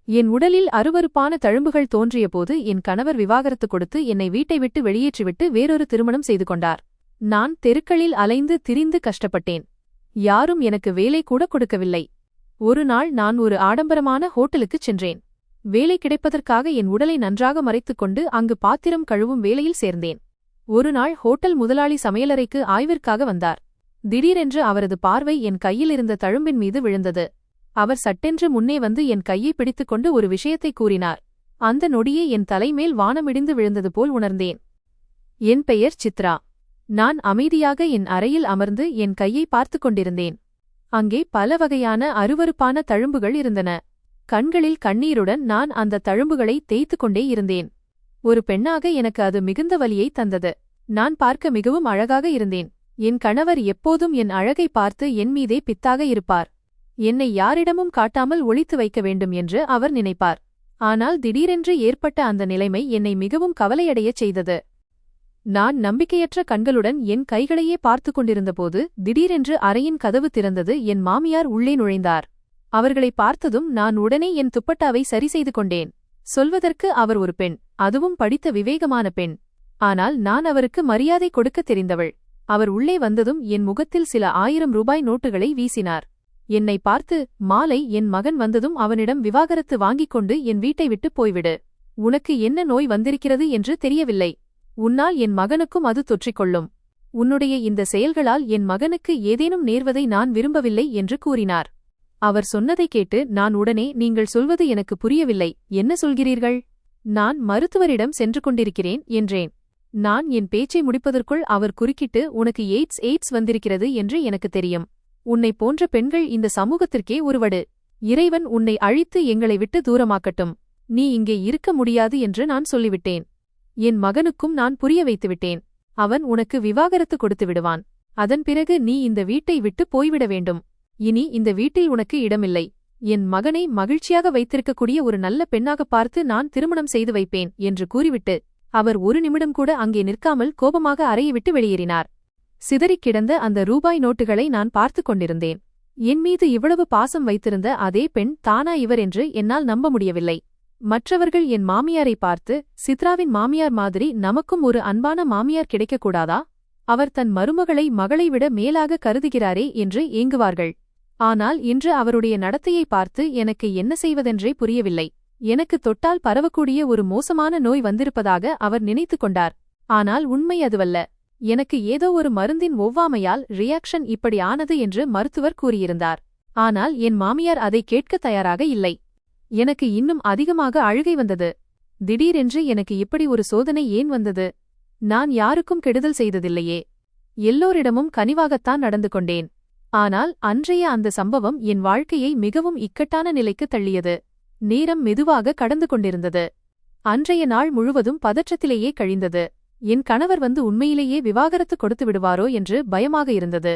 என் உடலில் அருவருப்பான தழும்புகள் தோன்றியபோது என் கணவர் விவாகரத்து கொடுத்து என்னை வீட்டை விட்டு வெளியேற்றிவிட்டு வேறொரு திருமணம் செய்து கொண்டார். நான் தெருக்களில் அலைந்து திரிந்து கஷ்டப்பட்டேன். யாரும் எனக்கு வேலை கூட கொடுக்கவில்லை. ஒரு நாள் நான் ஒரு ஆடம்பரமான ஹோட்டலுக்குச் சென்றேன். வேலை கிடைப்பதற்காக என் உடலை நன்றாக மறைத்துக்கொண்டு அங்கு பாத்திரம் கழுவும் வேலையில் சேர்ந்தேன். ஒரு நாள் ஹோட்டல் முதலாளி சமையலறைக்கு ஆய்விற்காக வந்தார். திடீரென்று அவரது பார்வை என் கையில் இருந்த தழும்பின் மீது விழுந்தது. அவர் சட்டென்று முன்னே வந்து என் கையை பிடித்துக்கொண்டு ஒரு விஷயத்தை கூறினார். அந்த நொடியே என் தலைமேல் வானமிடிந்து விழுந்தது போல் உணர்ந்தேன். என் பெயர் சித்ரா. நான் அமைதியாக என் அறையில் அமர்ந்து என் கையை பார்த்து கொண்டிருந்தேன். அங்கே பல வகையான அருவருப்பான தழும்புகள் இருந்தன. கண்களில் கண்ணீருடன் நான் அந்த தழும்புகளை தேய்த்து கொண்டே இருந்தேன். ஒரு பெண்ணாக எனக்கு அது மிகுந்த வலியை தந்தது. நான் பார்க்க மிகவும் அழகாக இருந்தேன். என் கணவர் எப்போதும் என் அழகை பார்த்து என் மீதே பித்தாக இருப்பார். என்னை யாரிடமும் காட்டாமல் ஒளித்து வைக்க வேண்டும் என்று அவர் நினைப்பார். ஆனால் திடீரென்று ஏற்பட்ட அந்த நிலைமை என்னை மிகவும் கவலையடையச் செய்தது. நான் நம்பிக்கையற்ற கண்களுடன் என் கைகளையே பார்த்து கொண்டிருந்தபோது திடீரென்று அறையின் கதவு திறந்தது. என் மாமியார் உள்ளே நுழைந்தார். அவர்களை பார்த்ததும் நான் உடனே என் துப்பட்டாவை சரி செய்து கொண்டேன். சொல்வதற்கு அவர் ஒரு பெண், அதுவும் படித்த விவேகமான பெண். ஆனால் நான் அவருக்கு மரியாதை கொடுக்க தெரிந்தவள். அவர் உள்ளே வந்ததும் என் முகத்தில் சில 1000 ரூபாய் நோட்டுகளை வீசினார். என்னை பார்த்து, மாலை என் மகன் வந்ததும் அவனிடம் விவாகரத்து வாங்கிக் கொண்டு என் வீட்டை விட்டு போய்விடு. உனக்கு என்ன நோய் வந்திருக்கிறது என்று தெரியவில்லை. உன்னால் என் மகனுக்கும் அது தொற்றிக்கொள்ளும். உன்னுடைய இந்த செயல்களால் என் மகனுக்கு ஏதேனும் நேர்வதை நான் விரும்பவில்லை என்று கூறினார். அவர் சொன்னதை கேட்டு நான் உடனே, நீங்கள் சொல்வது எனக்கு புரியவில்லை, என்ன சொல்கிறீர்கள்? நான் மருத்துவரிடம் சென்று கொண்டிருக்கிறேன் என்றேன். நான் என் பேச்சை முடிப்பதற்குள் அவர் குறுக்கிட்டு, உனக்கு எய்ட்ஸ் வந்திருக்கிறது என்று எனக்கு தெரியும். உன்னை போன்ற பெண்கள் இந்த சமூகத்திற்கே ஒருவடு. இறைவன் உன்னை அழித்து எங்களை விட்டு தூரமாக்கட்டும். நீ இங்கே இருக்க முடியாது என்று நான் சொல்லிவிட்டேன். என் மகனுக்கும் நான் புரிய வைத்துவிட்டேன். அவன் உனக்கு விவாகரத்து கொடுத்து விடுவான். அதன் பிறகு நீ இந்த வீட்டை விட்டு போய்விட வேண்டும். இனி இந்த வீட்டில் உனக்கு இடமில்லை. என் மகனை மகிழ்ச்சியாக வைத்திருக்கக்கூடிய ஒரு நல்ல பெண்ணாக பார்த்து நான் திருமணம் செய்து வைப்பேன் என்று கூறிவிட்டு அவர் ஒரு நிமிடம் கூட அங்கே நிற்காமல் கோபமாக அறையை விட்டு வெளியேறினார். சிதறிக் கிடந்த அந்த ரூபாய் நோட்டுகளை நான் பார்த்து கொண்டிருந்தேன். என் மீது இவ்வளவு பாசம் வைத்திருந்த அதே பெண் தானா இவர் என்று என்னால் நம்ப முடியவில்லை. மற்றவர்கள் என் மாமியாரை பார்த்து, சித்ராவின் மாமியார் மாதிரி நமக்கும் ஒரு அன்பான மாமியார் கிடைக்கக்கூடாதா? அவர் தன் மருமகளை மகளை விட மேலாக கருதுகிறாரே என்று ஏங்குவார்கள். ஆனால் இன்று அவருடைய நடத்தையை பார்த்து எனக்கு என்ன செய்வதென்றே புரியவில்லை. எனக்கு தொட்டால் பரவக்கூடிய ஒரு மோசமான நோய் வந்திருப்பதாக அவர் நினைத்து கொண்டார். ஆனால் உண்மை அதுவல்ல. எனக்கு ஏதோ ஒரு மருந்தின் ஒவ்வாமையால் ரியாக்ஷன் இப்படி ஆனது என்று மருத்துவர் கூறியிருந்தார். ஆனால் என் மாமியார் அதை கேட்க தயாராக இல்லை. எனக்கு இன்னும் அதிகமாக அழுகை வந்தது. திடீரென்று எனக்கு இப்படி ஒரு சோதனை ஏன் வந்தது? நான் யாருக்கும் கெடுதல் செய்ததில்லையே. எல்லோரிடமும் கனிவாகத்தான் நடந்து கொண்டேன். ஆனால் அன்றைய அந்த சம்பவம் என் வாழ்க்கையை மிகவும் இக்கட்டான நிலைக்கு தள்ளியது. நேரம் மெதுவாக கடந்து கொண்டிருந்தது. அன்றைய நாள் முழுவதும் பதற்றத்திலேயே கழிந்தது. என் கணவர் வந்து உண்மையிலேயே விவாகரத்து கொடுத்து விடுவாரோ என்று பயமாக இருந்தது.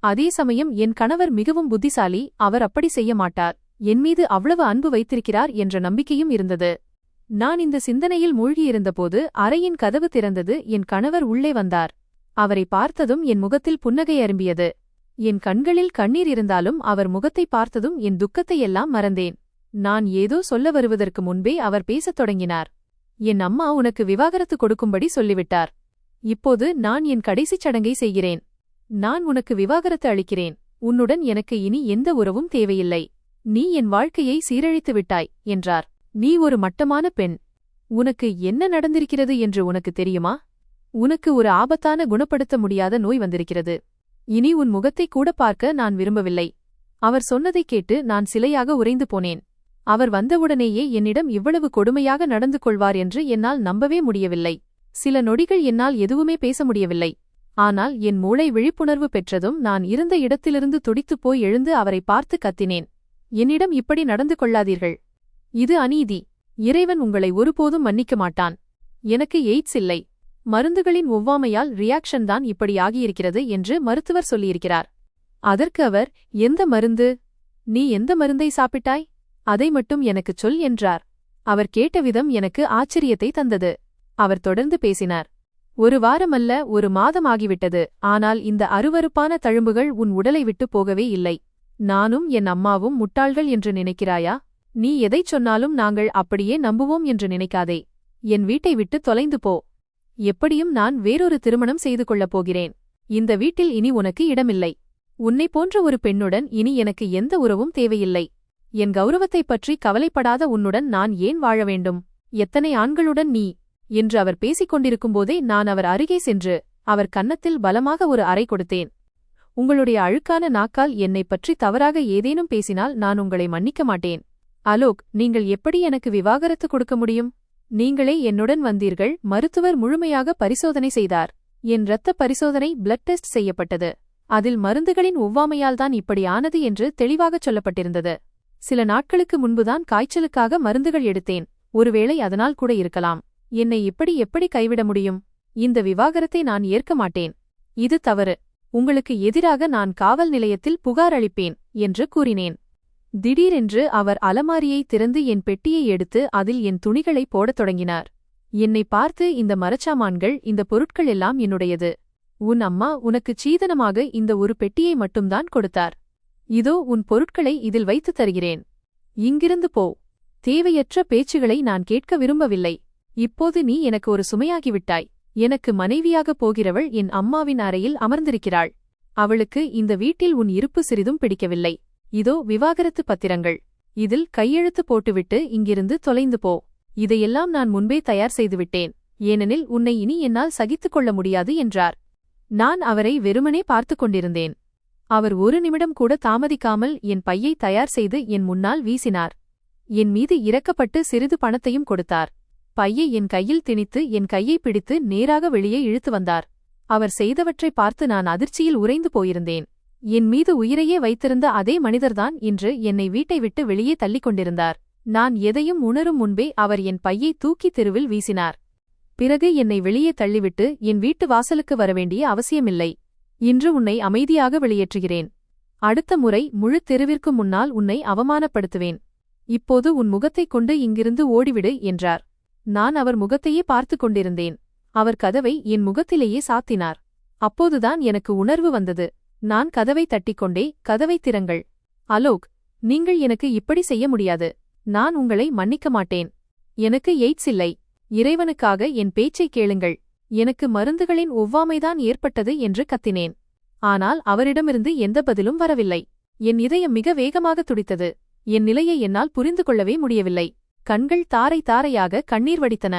அதே சமயம் என் கணவர் மிகவும் புத்திசாலி, அவர் அப்படி செய்ய மாட்டார். என் மீது அவ்வளவு அன்பு வைத்திருக்கிறார் என்ற நம்பிக்கையும் இருந்தது. நான் இந்த சிந்தனையில் மூழ்கியிருந்தபோது அறையின் கதவு திறந்தது. என் கணவர் உள்ளே வந்தார். அவரை பார்த்ததும் என் முகத்தில் புன்னகை அரும்பியது. என் கண்களில் கண்ணீர் இருந்தாலும் அவர் முகத்தை பார்த்ததும் என் துக்கத்தையெல்லாம் மறந்தேன். நான் ஏதோ சொல்ல வருவதற்கு முன்பே அவர் பேசத் தொடங்கினார். என் அம்மா உனக்கு விவாகரத்து கொடுக்கும்படி சொல்லிவிட்டார். இப்போது நான் என் கடைசிச் சடங்கை செய்கிறேன். நான் உனக்கு விவாகரத்து அளிக்கிறேன். உன்னுடன் எனக்கு இனி எந்த உறவும் தேவையில்லை. நீ என் வாழ்க்கையை சீரழித்து விட்டாய் என்றார். நீ ஒரு மட்டமான பெண். உனக்கு என்ன நடந்திருக்கிறது என்று உனக்கு தெரியுமா? உனக்கு ஒரு ஆபத்தான குணப்படுத்த முடியாத நோய் வந்திருக்கிறது. இனி உன் முகத்தை கூட பார்க்க நான் விரும்பவில்லை. அவர் சொன்னதைக் கேட்டு நான் சிலையாக உறைந்து போனேன். அவர் வந்தவுடனேயே என்னிடம் இவ்வளவு கொடுமையாக நடந்து கொள்வார் என்று என்னால் நம்பவே முடியவில்லை. சில நொடிகள் என்னால் எதுவுமே பேச முடியவில்லை. ஆனால் என் மூளை விழிப்புணர்வு பெற்றதும் நான் இருந்த இடத்திலிருந்து துடித்துப் போய் எழுந்து அவரை பார்த்து கத்தினேன். என்னிடம் இப்படி நடந்து கொள்ளாதீர்கள். இது அநீதி. இறைவன் உங்களை ஒருபோதும் மன்னிக்க மாட்டான். எனக்கு எய்ட்ஸ் இல்லை. மருந்துகளின் ஒவ்வாமையால் ரியாக்ஷன் தான் இப்படி ஆகியிருக்கிறது என்று மருத்துவர் சொல்லியிருக்கிறார். அதற்கு அவர், எந்த மருந்து? நீ எந்த மருந்தை சாப்பிட்டாய்? அதை மட்டும் எனக்குச் சொல் என்றார். அவர் கேட்ட விதம் எனக்கு ஆச்சரியத்தை தந்தது. அவர் தொடர்ந்து பேசினார். ஒரு வாரமல்ல, ஒரு மாதம் ஆகிவிட்டது. ஆனால் இந்த அருவருப்பான தழும்புகள் உன் உடலை விட்டு போகவே இல்லை. நானும் என் அம்மாவும் முட்டாள்கள் என்று நினைக்கிறாயா? நீ எதைச் சொன்னாலும் நாங்கள் அப்படியே நம்புவோம் என்று நினைக்காதே. என் வீட்டை விட்டு தொலைந்து போ. எப்படியும் நான் வேறொரு திருமணம் செய்து கொள்ளப் போகிறேன். இந்த வீட்டில் இனி உனக்கு இடமில்லை. உன்னை போன்ற ஒரு பெண்ணுடன் இனி எனக்கு எந்த உறவும் தேவையில்லை. என் கௌரவத்தைப் பற்றி கவலைப்படாத உன்னுடன் நான் ஏன் வாழ வேண்டும்? எத்தனை ஆண்களுடன் நீ என்று அவர் பேசிக் கொண்டிருக்கும்போதே நான் அவர் அருகே சென்று அவர் கன்னத்தில் பலமாக ஒரு அறை கொடுத்தேன். உங்களுடைய அழுக்கான நாக்கால் என்னைப் பற்றி தவறாக ஏதேனும் பேசினால் நான் உங்களை மன்னிக்க மாட்டேன். அலோக், நீங்கள் எப்படி எனக்கு விவாகரத்து கொடுக்க முடியும்? நீங்களே என்னுடன் வந்தீர்கள். மருத்துவர் முழுமையாக பரிசோதனை செய்தார். என் இரத்த பரிசோதனை பிளட் டெஸ்ட் செய்யப்பட்டது. அதில் மருந்துகளின் ஒவ்வாமையால்தான் இப்படி ஆனது என்று தெளிவாகச் சொல்லப்பட்டிருந்தது. சில நாட்களுக்கு முன்புதான் காய்ச்சலுக்காக மருந்துகள் எடுத்தேன். ஒருவேளை அதனால் கூட இருக்கலாம். என்னை எப்படி கைவிட முடியும்? இந்த விவாகரத்தை நான் ஏற்க மாட்டேன். இது தவறு. உங்களுக்கு எதிராக நான் காவல் நிலையத்தில் புகார் அளிப்பேன் என்று கூறினேன். திடீரென்று அவர் அலமாரியை திறந்து என் பெட்டியை எடுத்து அதில் என் துணிகளை போடத் தொடங்கினார். என்னை பார்த்து, இந்த மரச்சாமான்கள், இந்த பொருட்கள் எல்லாம் என்னுடையது. உன் அம்மா உனக்குச் சீதனமாக இந்த ஒரு பெட்டியை மட்டும்தான் கொடுத்தார். இதோ உன் பொருட்களை இதில் வைத்து தருகிறேன். இங்கிருந்து போ. தேவையற்ற பேச்சுகளை நான் கேட்க விரும்பவில்லை. இப்போது நீ எனக்கு ஒரு சுமையாகிவிட்டாய். எனக்கு மனைவியாகப் போகிறவள் என் அம்மாவின் அறையில் அமர்ந்திருக்கிறாள். அவளுக்கு இந்த வீட்டில் உன் இருப்பு சிறிதும் பிடிக்கவில்லை. இதோ விவாகரத்து பத்திரங்கள். இதில் கையெழுத்து போட்டுவிட்டு இங்கிருந்து தொலைந்து போ. இதையெல்லாம் நான் முன்பே தயார் செய்துவிட்டேன். ஏனெனில் உன்னை இனி என்னால் சகித்துக் கொள்ள முடியாது என்றார். நான் அவரை வெறுமனே பார்த்துக் கொண்டிருந்தேன். அவர் ஒரு நிமிடம் கூட தாமதிக்காமல் என் பையை தயார் செய்து என் முன்னால் வீசினார். என் மீது இரக்கப்பட்டு சிறிது பணத்தையும் கொடுத்தார். பையை என் கையில் திணித்து என் கையை பிடித்து நேராக வெளியே இழுத்து வந்தார். அவர் செய்தவற்றைப் பார்த்து நான் அதிர்ச்சியில் உறைந்து போயிருந்தேன். என் மீது உயிரையே வைத்திருந்த அதே மனிதர்தான் இன்று என்னை வீட்டை விட்டு வெளியே தள்ளிக் கொண்டிருந்தார். நான் எதையும் உணரும் முன்பே அவர் என் பையை தூக்கி தெருவில் வீசினார். பிறகு என்னை வெளியே தள்ளிவிட்டு என் வீட்டு வாசலுக்கு வரவேண்டிய அவசியமில்லை. இன்று உன்னை அமைதியாக வெளியேற்றுகிறேன். அடுத்த முறை முழு தெருவிற்கு முன்னால் உன்னை அவமானப்படுத்துவேன். இப்போது உன் முகத்தைக் கொண்டு இங்கிருந்து ஓடிவிடு என்றார். நான் அவர் முகத்தையே பார்த்துக் கொண்டிருந்தேன். அவர் கதவை என் முகத்திலேயே சாத்தினார். அப்போதுதான் எனக்கு உணர்வு வந்தது. நான் கதவை தட்டிக்கொண்டே, கதவை திறங்கள். அலோக், நீங்கள் எனக்கு இப்படி செய்ய முடியாது. நான் உங்களை மன்னிக்க மாட்டேன். எனக்கு எய்ட்ஸ் இல்லை. இறைவனுக்காக என் பேச்சைக் கேளுங்கள். எனக்கு மருந்துகளின் ஒவ்வாமைதான் ஏற்பட்டது என்று கத்தினேன். ஆனால் அவரிடமிருந்து எந்த பதிலும் வரவில்லை. என் இதயம் மிக வேகமாக துடித்தது. என் நிலையை என்னால் புரிந்து கொள்ளவே முடியவில்லை. கண்கள் தாரை தாரையாக கண்ணீர் வடித்தன.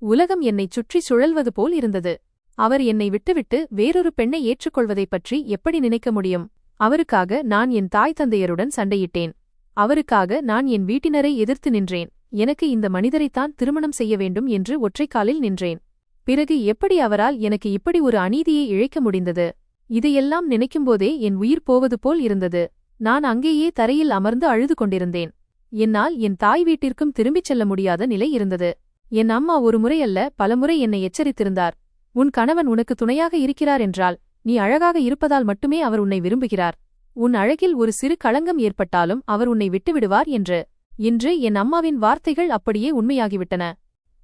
உலகம் என்னைச் சுற்றி சுழல்வது போல் இருந்தது. அவர் என்னை விட்டுவிட்டு வேறொரு பெண்ணை ஏற்றுக்கொள்வதைப் பற்றி எப்படி நினைக்க முடியும்? அவருக்காக நான் என் தாய் தந்தையருடன் சண்டையிட்டேன். அவருக்காக நான் என் வீட்டினரை எதிர்த்து நின்றேன். எனக்கு இந்த மனிதரைத்தான் திருமணம் செய்ய வேண்டும் என்று ஒற்றைக்காலில் நின்றேன். பிறகு எப்படி அவரால் எனக்கு இப்படி ஒரு அநீதியை இழைக்க முடிந்தது? இதையெல்லாம் நினைக்கும்போதே என் உயிர் போவது போல் இருந்தது. நான் அங்கேயே தரையில் அமர்ந்து அழுது கொண்டிருந்தேன். என்னால் என் தாய் வீட்டிற்கும் திரும்பிச் செல்ல முடியாத நிலை இருந்தது. என் அம்மா ஒரு முறையல்ல பலமுறை என்னை எச்சரித்திருந்தார். உன் கணவன் உனக்கு துணையாக இருக்கிறார் என்றால் நீ அழகாக இருப்பதால் மட்டுமே அவர் உன்னை விரும்புகிறார். உன் அழகில் ஒரு சிறு களங்கம் ஏற்பட்டாலும் அவர் உன்னை விட்டுவிடுவார் என்று. இன்று என் அம்மாவின் வார்த்தைகள் அப்படியே உண்மையாகிவிட்டன.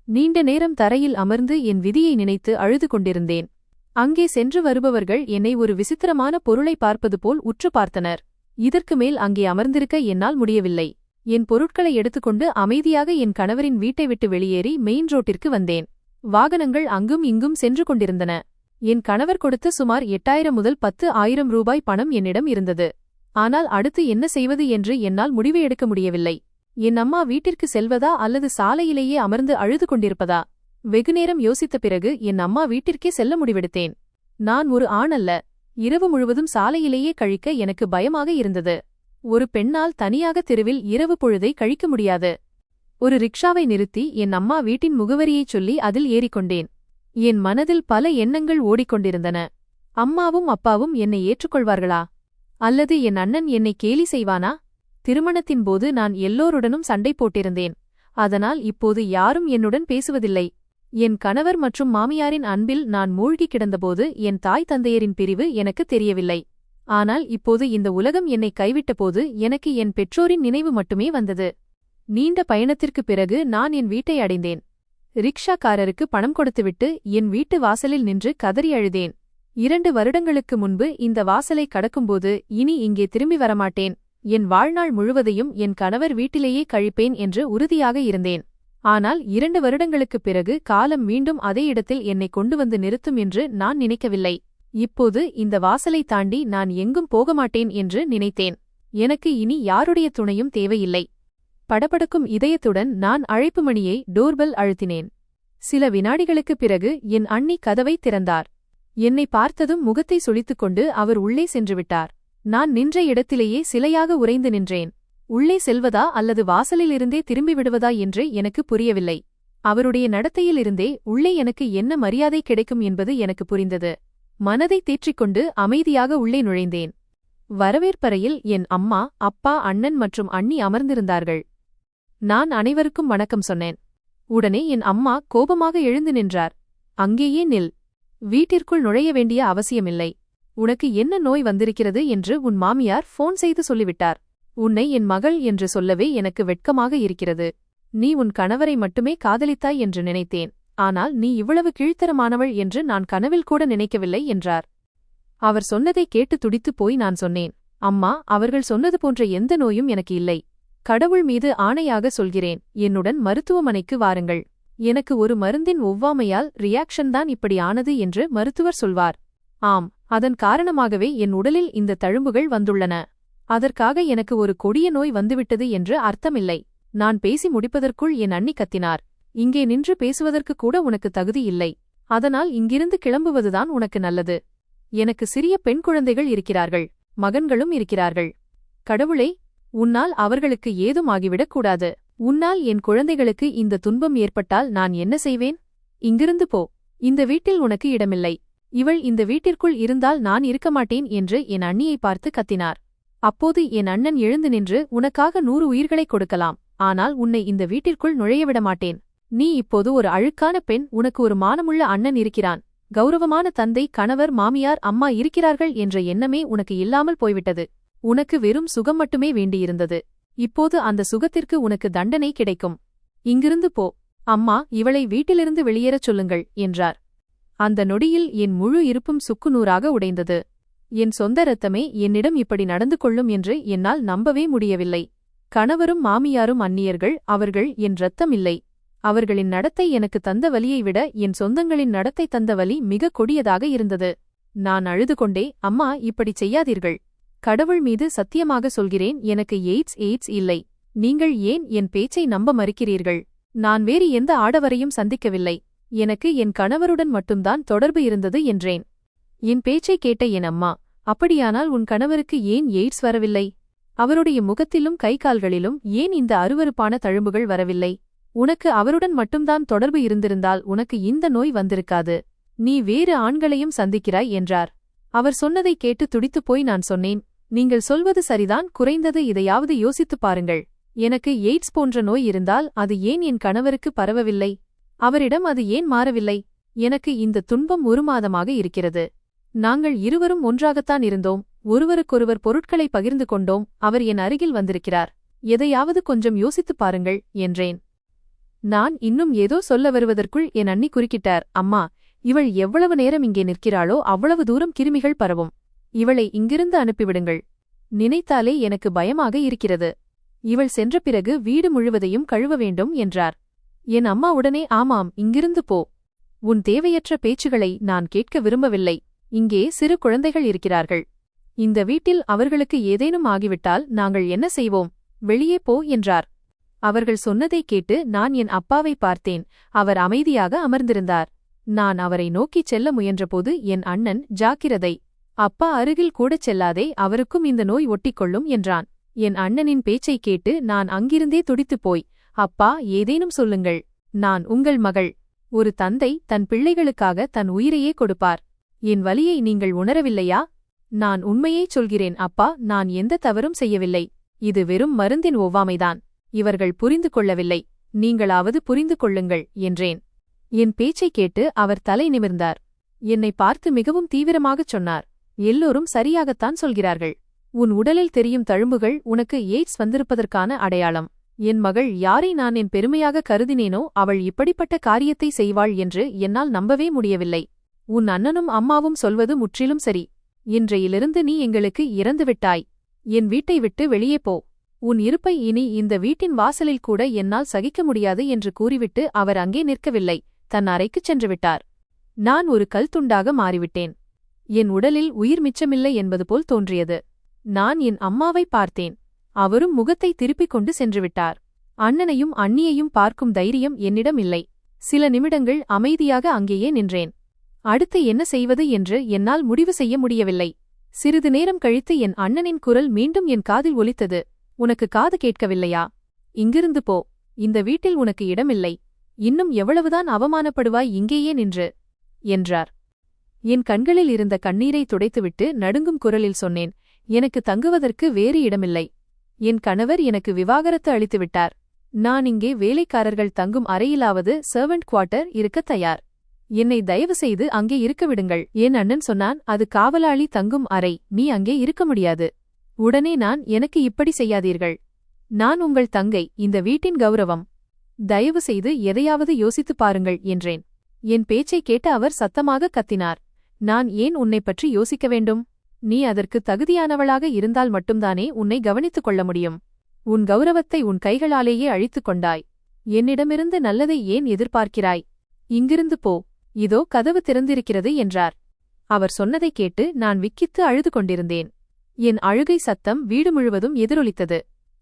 நீண்ட நேரம் தரையில் அமர்ந்து என் விதியை நினைத்து அழுது கொண்டிருந்தேன். அங்கே சென்று வருபவர்கள் என்னை ஒரு விசித்திரமான பொருளை பார்ப்பது போல் உற்று பார்த்தனர். இதற்கு மேல் அங்கே அமர்ந்திருக்க என்னால் முடியவில்லை. என் பொருட்களை எடுத்துக்கொண்டு அமைதியாக என் கணவரின் வீட்டை விட்டு வெளியேறி மெயின் ரோட்டிற்கு வந்தேன். வாகனங்கள் அங்கும் இங்கும் சென்று கொண்டிருந்தன. என் கணவர் கொடுத்த சுமார் 8000 முதல் 10,000 ரூபாய் பணம் என்னிடம் இருந்தது. ஆனால் அடுத்து என்ன செய்வது என்று என்னால் முடிவு எடுக்க முடியவில்லை. என் அம்மா வீட்டிற்கு செல்வதா அல்லது சாலையிலேயே அமர்ந்து அழுது கொண்டிருப்பதா? வெகுநேரம் யோசித்த பிறகு என் அம்மா வீட்டிற்கே செல்ல முடிவெடுத்தேன். நான் ஒரு ஆண் அல்ல. இரவு முழுவதும் சாலையிலேயே கழிக்க எனக்கு பயமாக இருந்தது. ஒரு பெண்ணால் தனியாக தெருவில் இரவு பொழுதை கழிக்க முடியாது. ஒரு ரிக்ஷாவை நிறுத்தி என் அம்மா வீட்டின் முகவரியைச் சொல்லி அதில் ஏறிக்கொண்டேன். என் மனதில் பல எண்ணங்கள் ஓடிக்கொண்டிருந்தன. அம்மாவும் அப்பாவும் என்னை ஏற்றுக்கொள்வார்களா? அல்லது என் அண்ணன் என்னை கேலி செய்வானா? திருமணத்தின் போது நான் எல்லோருடனும் சண்டை போட்டிருந்தேன். அதனால் இப்போது யாரும் என்னுடன் பேசுவதில்லை. என் கணவர் மற்றும் மாமியாரின் அன்பில் நான் மூழ்கி கிடந்தபோது என் தாய் தந்தையரின் பிரிவு எனக்கு தெரியவில்லை. ஆனால் இப்போது இந்த உலகம் என்னை கைவிட்டபோது எனக்கு என் பெற்றோரின் நினைவு மட்டுமே வந்தது. நீண்ட பயணத்திற்குப் பிறகு நான் என் வீட்டை அடைந்தேன். ரிக்ஷாக்காரருக்கு பணம் கொடுத்துவிட்டு என் வீட்டு வாசலில் நின்று கதறி அழுதேன். 2 வருடங்களுக்கு முன்பு இந்த வாசலை கடக்கும்போது இனி இங்கே திரும்பி வரமாட்டேன். என் வாழ்நாள் முழுவதையும் என் கணவர் வீட்டிலேயே கழிப்பேன் என்று உறுதியாக இருந்தேன். ஆனால் 2 வருடங்களுக்குப் பிறகு காலம் மீண்டும் அதே இடத்தில் என்னை கொண்டு வந்து நிறுத்தும் என்று நான் நினைக்கவில்லை. இப்போது இந்த வாசலை தாண்டி நான் எங்கும் போகமாட்டேன் என்று நினைத்தேன். எனக்கு இனி யாருடைய துணையும் தேவையில்லை. படபடக்கும் இதயத்துடன் நான் அழைப்பு மணியை டோர்பெல் அழுத்தினேன். சில வினாடிகளுக்குப் பிறகு என் அண்ணி கதவை திறந்தார். என்னை பார்த்ததும் முகத்தை சுளித்துக்கொண்டு அவர் உள்ளே சென்றுவிட்டார். நான் நின்ற இடத்திலேயே சிலையாக உறைந்து நின்றேன். உள்ளே செல்வதா அல்லது வாசலிலிருந்தே திரும்பிவிடுவதா என்று எனக்கு புரியவில்லை. அவருடைய நடத்தையிலிருந்தே உள்ளே எனக்கு என்ன மரியாதை கிடைக்கும் என்பது எனக்கு புரிந்தது. மனதை தேற்றிக்கொண்டு அமைதியாக உள்ளே நுழைந்தேன். வரவேற்பறையில் என் அம்மா, அப்பா, அண்ணன் மற்றும் அண்ணி அமர்ந்திருந்தார்கள். நான் அனைவருக்கும் வணக்கம் சொன்னேன். உடனே என் அம்மா கோபமாக எழுந்து நின்றார். அங்கேயே நில். வீட்டிற்குள் நுழைய வேண்டிய அவசியமில்லை. உனக்கு என்ன நோய் வந்திருக்கிறது என்று உன் மாமியார் ஃபோன் செய்து சொல்லிவிட்டார். உன்னை என் மகள் என்று சொல்லவே எனக்கு வெட்கமாக இருக்கிறது. நீ உன் கணவரை மட்டுமே காதலித்தாய் என்று நினைத்தேன். ஆனால் நீ இவ்வளவு கீழ்த்தரமானவள் என்று நான் கனவில் கூட நினைக்கவில்லை என்றார். அவர் சொன்னதை கேட்டு துடித்துப் போய் நான் சொன்னேன், அம்மா, அவர்கள் சொன்னது போன்ற எந்த நோயும் எனக்கு இல்லை. கடவுள் மீது ஆணையாக சொல்கிறேன், என்னுடன் மருத்துவமனைக்கு வாருங்கள். எனக்கு ஒரு மருந்தின் ஒவ்வாமையால் ரியாக்ஷன் தான் இப்படி ஆனது என்று மருத்துவர் சொல்வார். ஆம், அதன் காரணமாகவே என் உடலில் இந்த தழும்புகள் வந்துள்ளன. அதற்காக எனக்கு ஒரு கொடிய நோய் வந்துவிட்டது என்று அர்த்தமில்லை. நான் பேசி முடிப்பதற்குள் என் அண்ணி கத்தினார். இங்கே நின்று பேசுவதற்கு கூட உனக்கு தகுதி இல்லை. அதனால் இங்கிருந்து கிளம்புவதுதான் உனக்கு நல்லது. எனக்கு சிறிய பெண் குழந்தைகள் இருக்கிறார்கள், மகன்களும் இருக்கிறார்கள். கடவுளே, உன்னால் அவர்களுக்கு ஏதும் ஆகிவிடக் கூடாது. உன்னால் என் குழந்தைகளுக்கு இந்த துன்பம் ஏற்பட்டால் நான் என்ன செய்வேன்? இங்கிருந்து போ. இந்த வீட்டில் உனக்கு இடமில்லை. இவள் இந்த வீட்டிற்குள் இருந்தால் நான் இருக்க மாட்டேன் என்று என் அண்ணியை பார்த்து கத்தினார். அப்போது என் அண்ணன் எழுந்து நின்று, உனக்காக 100 உயிர்களைக் கொடுக்கலாம், ஆனால் உன்னை இந்த வீட்டிற்குள் நுழையவிட மாட்டேன். நீ இப்போது ஒரு அழுக்கான பெண். உனக்கு ஒரு மானமுள்ள அண்ணன் இருக்கிறான். கௌரவமான தந்தை, கணவர், மாமியார், அம்மா இருக்கிறார்கள் என்ற எண்ணமே உனக்கு இல்லாமல் போய்விட்டது. உனக்கு வெறும் சுகம் மட்டுமே வேண்டியிருந்தது. இப்போது அந்த சுகத்திற்கு உனக்கு தண்டனை கிடைக்கும். இங்கிருந்து போ. அம்மா, இவளை வீட்டிலிருந்து வெளியேறச் சொல்லுங்கள் என்றார். அந்த நொடியில் என் முழு இருப்பும் சுக்குநூறாக உடைந்தது. என் சொந்த இரத்தமே என்னிடம் இப்படி நடந்து கொள்ளும் என்று என்னால் நம்பவே முடியவில்லை. கணவரும் மாமியாரும் அந்நியர்கள். அவர்கள் என் இரத்தம் இல்லை. அவர்களின் நடத்தை எனக்கு தந்த வலியை விட என் சொந்தங்களின் நடத்தை தந்த வலி மிக கொடியதாக இருந்தது. நான் அழுது கொண்டே, அம்மா, இப்படி செய்யாதீர்கள். கடவுள் மீது சத்தியமாக சொல்கிறேன், எனக்கு எய்ட்ஸ் இல்லை. நீங்கள் ஏன் என் பேச்சை நம்ப மறுக்கிறீர்கள்? நான் வேறு எந்த ஆடவரையும் சந்திக்கவில்லை. எனக்கு என் கணவருடன் மட்டும்தான் தொடர்பு இருந்தது என்றேன். என் பேச்சை கேட்ட என் அம்மா, அப்படியானால் உன் கணவருக்கு ஏன் எய்ட்ஸ் வரவில்லை? அவருடைய முகத்திலும் கைகால்களிலும் ஏன் இந்த அருவருப்பான தழும்புகள் வரவில்லை? உனக்கு அவருடன் மட்டும்தான் தொடர்பு இருந்திருந்தால் உனக்கு இந்த நோய் வந்திருக்காது. நீ வேறு ஆண்களையும் சந்திக்கிறாய் என்றார். அவர் சொன்னதை கேட்டு துடித்துப்போய் நான் சொன்னேன், நீங்கள் சொல்வது சரிதான், குறைந்தது இதையாவது யோசித்துப் பாருங்கள். எனக்கு எய்ட்ஸ் போன்ற நோய் இருந்தால் அது ஏன் என் கணவருக்கு பரவவில்லை? அவரிடம் அது ஏன் மாறவில்லை? எனக்கு இந்த துன்பம் 1 மாதமாக இருக்கிறது. நாங்கள் இருவரும் ஒன்றாகத்தான் இருந்தோம். ஒருவருக்கொருவர் பொருட்களை பகிர்ந்து கொண்டோம். அவர் என் அருகில் வந்திருக்கிறார். எதையாவது கொஞ்சம் யோசித்துப் பாருங்கள் என்றேன். நான் இன்னும் ஏதோ சொல்ல வருவதற்குள் என் அண்ணி குறுக்கிட்டார். அம்மா, இவள் எவ்வளவு நேரம் இங்கே நிற்கிறாளோ அவ்வளவு தூரம் கிருமிகள் பரவும். இவளை இங்கிருந்து அனுப்பிவிடுங்கள். நினைத்தாலே எனக்கு பயமாக இருக்கிறது. இவள் சென்ற பிறகு வீடு முழுவதையும் கழுவ வேண்டும் என்றார். என் அம்மா உடனே, ஆமாம், இங்கிருந்து போ. உன் தேவையற்ற பேச்சுகளை நான் கேட்க விரும்பவில்லை. இங்கே சிறு குழந்தைகள் இருக்கிறார்கள். இந்த வீட்டில் அவர்களுக்கு ஏதேனும் ஆகிவிட்டால் நாங்கள் என்ன செய்வோம்? வெளியே போ என்றார். அவர்கள் சொன்னதைக் கேட்டு நான் என் அப்பாவை பார்த்தேன். அவர் அமைதியாக அமர்ந்திருந்தார். நான் அவரை நோக்கிச் செல்ல முயன்றபோது என் அண்ணன், ஜாக்கிரதை, அப்பா அருகில் கூடச் செல்லாதே, அவருக்கும் இந்த நோய் ஒட்டிக்கொள்ளும் என்றான். என் அண்ணனின் பேச்சைக் கேட்டு நான் அங்கிருந்தே துடித்துப் போய், அப்பா, ஏதேனும் சொல்லுங்கள். நான் உங்கள் மகள். ஒரு தந்தை தன் பிள்ளைகளுக்காக தன் உயிரையே கொடுப்பார். என் வலியை நீங்கள் உணரவில்லையா? நான் உண்மையைச் சொல்கிறேன் அப்பா, நான் எந்த தவறும் செய்யவில்லை. இது வெறும் மருந்தின் ஒவ்வாமைதான். இவர்கள் புரிந்து கொள்ளவில்லை. நீங்களாவது புரிந்து கொள்ளுங்கள் என்றேன். என் பேச்சைக் கேட்டு அவர் தலை நிமிர்ந்தார். என்னை பார்த்து மிகவும் தீவிரமாகச் சொன்னார், எல்லோரும் சரியாகத்தான் சொல்கிறார்கள். உன் உடலில் தெரியும் தழும்புகள் உனக்கு எய்ட்ஸ் வந்திருப்பதற்கான அடையாளம். என் மகள் யாரை நான் என் பெருமையாக கருதினேனோ அவள் இப்படிப்பட்ட காரியத்தை செய்வாள் என்று என்னால் நம்பவே முடியவில்லை. உன் அண்ணனும் அம்மாவும் சொல்வது முற்றிலும் சரி. இன்றையிலிருந்து நீ எங்களுக்கு இறந்துவிட்டாய். என் வீட்டை விட்டு வெளியே போ. உன் இருப்பை இனி இந்த வீட்டின் வாசலில் கூட என்னால் சகிக்க முடியாது என்று கூறிவிட்டு அவர் அங்கே நிற்கவில்லை, தன் அறைக்குச் சென்றுவிட்டார். நான் ஒரு கல் துண்டாக மாறிவிட்டேன். என் உடலில் உயிர் மிச்சமில்லை என்பது போல் தோன்றியது. நான் என் அம்மாவை பார்த்தேன். அவரும் முகத்தை திருப்பிக் கொண்டு சென்றுவிட்டார். அண்ணனையும் அண்ணியையும் பார்க்கும் தைரியம் என்னிடம் இல்லை. சில நிமிடங்கள் அமைதியாக அங்கேயே நின்றேன். அடுத்து என்ன செய்வது என்று என்னால் முடிவு செய்ய முடியவில்லை. சிறிது நேரம் கழித்து என் அண்ணனின் குரல் மீண்டும் என் காதில் ஒலித்தது. உனக்கு காது கேட்கவில்லையா? இங்கிருந்து போ. இந்த வீட்டில் உனக்கு இடமில்லை. இன்னும் எவ்வளவுதான் அவமானப்படுவாய் இங்கேயே நின்று என்றார். என் கண்களில் இருந்த கண்ணீரை துடைத்துவிட்டு நடுங்கும் குரலில் சொன்னேன், எனக்கு தங்குவதற்கு வேறு இடமில்லை. என் கணவர் எனக்கு விவாகரத்து அளித்துவிட்டார். நான் இங்கே வேலைக்காரர்கள் தங்கும் அறையிலாவது சர்வெண்ட் குவார்ட்டர் இருக்கத் தயார். என்னை தயவு செய்து அங்கே இருக்க விடுங்கள். என் அண்ணன் சொன்னான், அது காவலாளி தங்கும் அறை, நீ அங்கே இருக்க முடியாது. உடனே நான், எனக்கு இப்படி செய்யாதீர்கள். நான் உங்கள் தங்கை, இந்த வீட்டின் கௌரவம். தயவு செய்து எதையாவது யோசித்துப் பாருங்கள் என்றேன். என் பேச்சை கேட்ட அவர் சத்தமாக கத்தினார். நான் ஏன் உன்னை பற்றி யோசிக்க வேண்டும்? நீ அதற்கு தகுதியானவளாக இருந்தால் மட்டும்தானே உன்னை கவனித்துக் கொள்ள முடியும். உன் கௌரவத்தை உன் கைகளாலேயே அழித்துக் கொண்டாய். என்னிடமிருந்து நல்லதை ஏன் எதிர்பார்க்கிறாய்? இங்கிருந்து போ. இதோ கதவு திறந்திருக்கிறது என்றார். அவர் சொன்னதைக் கேட்டு நான் விக்கித்து அழுது கொண்டிருந்தேன். என் அழுகை சத்தம் வீடு முழுவதும் எதிரொலித்தது.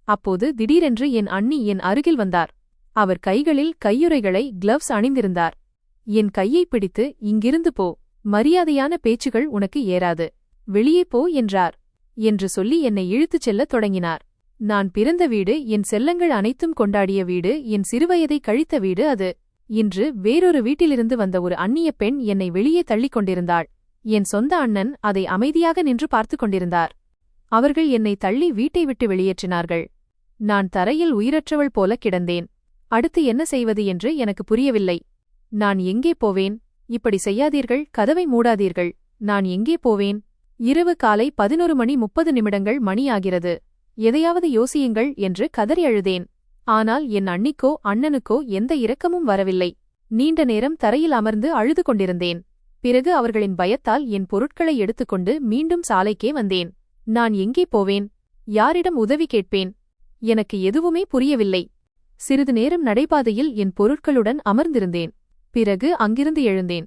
அப்போது திடீரென்று என் அண்ணி என் அருகில் வந்தார். அவர் கைகளில் கையுறைகளை கிளவ்ஸ் அணிந்திருந்தார். என் கையை பிடித்து, இங்கிருந்து போ. மரியாதையான பேச்சுகள் உனக்கு ஏறாது. வெளியே போ என்றார். என்று சொல்லி என்னை இழுத்துச் செல்லத் தொடங்கினார். நான் பிறந்த வீடு, என் செல்லங்கள் அனைத்தும் கொண்டாடிய வீடு, என் சிறுவயதை கழித்த வீடு அது. இன்று வேறொரு வீட்டிலிருந்து வந்த ஒரு அந்நிய பெண் என்னை வெளியே தள்ளிக் கொண்டிருந்தாள். என் சொந்த அண்ணன் அதை அமைதியாக நின்று பார்த்துக் கொண்டிருந்தார். அவர்கள் என்னை தள்ளி வீட்டை விட்டு வெளியேற்றினார்கள். நான் தரையில் உயிரற்றவள் போல கிடந்தேன். அடுத்து என்ன செய்வது என்று எனக்கு புரியவில்லை. நான் எங்கே போவேன்? இப்படி செய்யாதீர்கள், கதவை மூடாதீர்கள். நான் எங்கே போவேன்? இரவு காலை 11:30 மணியாகிறது. எதையாவது யோசியுங்கள் என்று கதறி அழுதேன். ஆனால் என் அண்ணிக்கோ அண்ணனுக்கோ எந்த இரக்கமும் வரவில்லை. நீண்ட நேரம் தரையில் அமர்ந்து அழுது கொண்டிருந்தேன். பிறகு அவர்களின் பயத்தால் என் பொருட்களை எடுத்துக்கொண்டு மீண்டும் சாலைக்கே வந்தேன். நான் எங்கே போவேன்? யாரிடம் உதவி கேட்பேன்? எனக்கு எதுவுமே புரியவில்லை. சிறிது நேரம் நடைபாதையில் என் பொருட்களுடன் அமர்ந்திருந்தேன். பிறகு அங்கிருந்து எழுந்தேன்.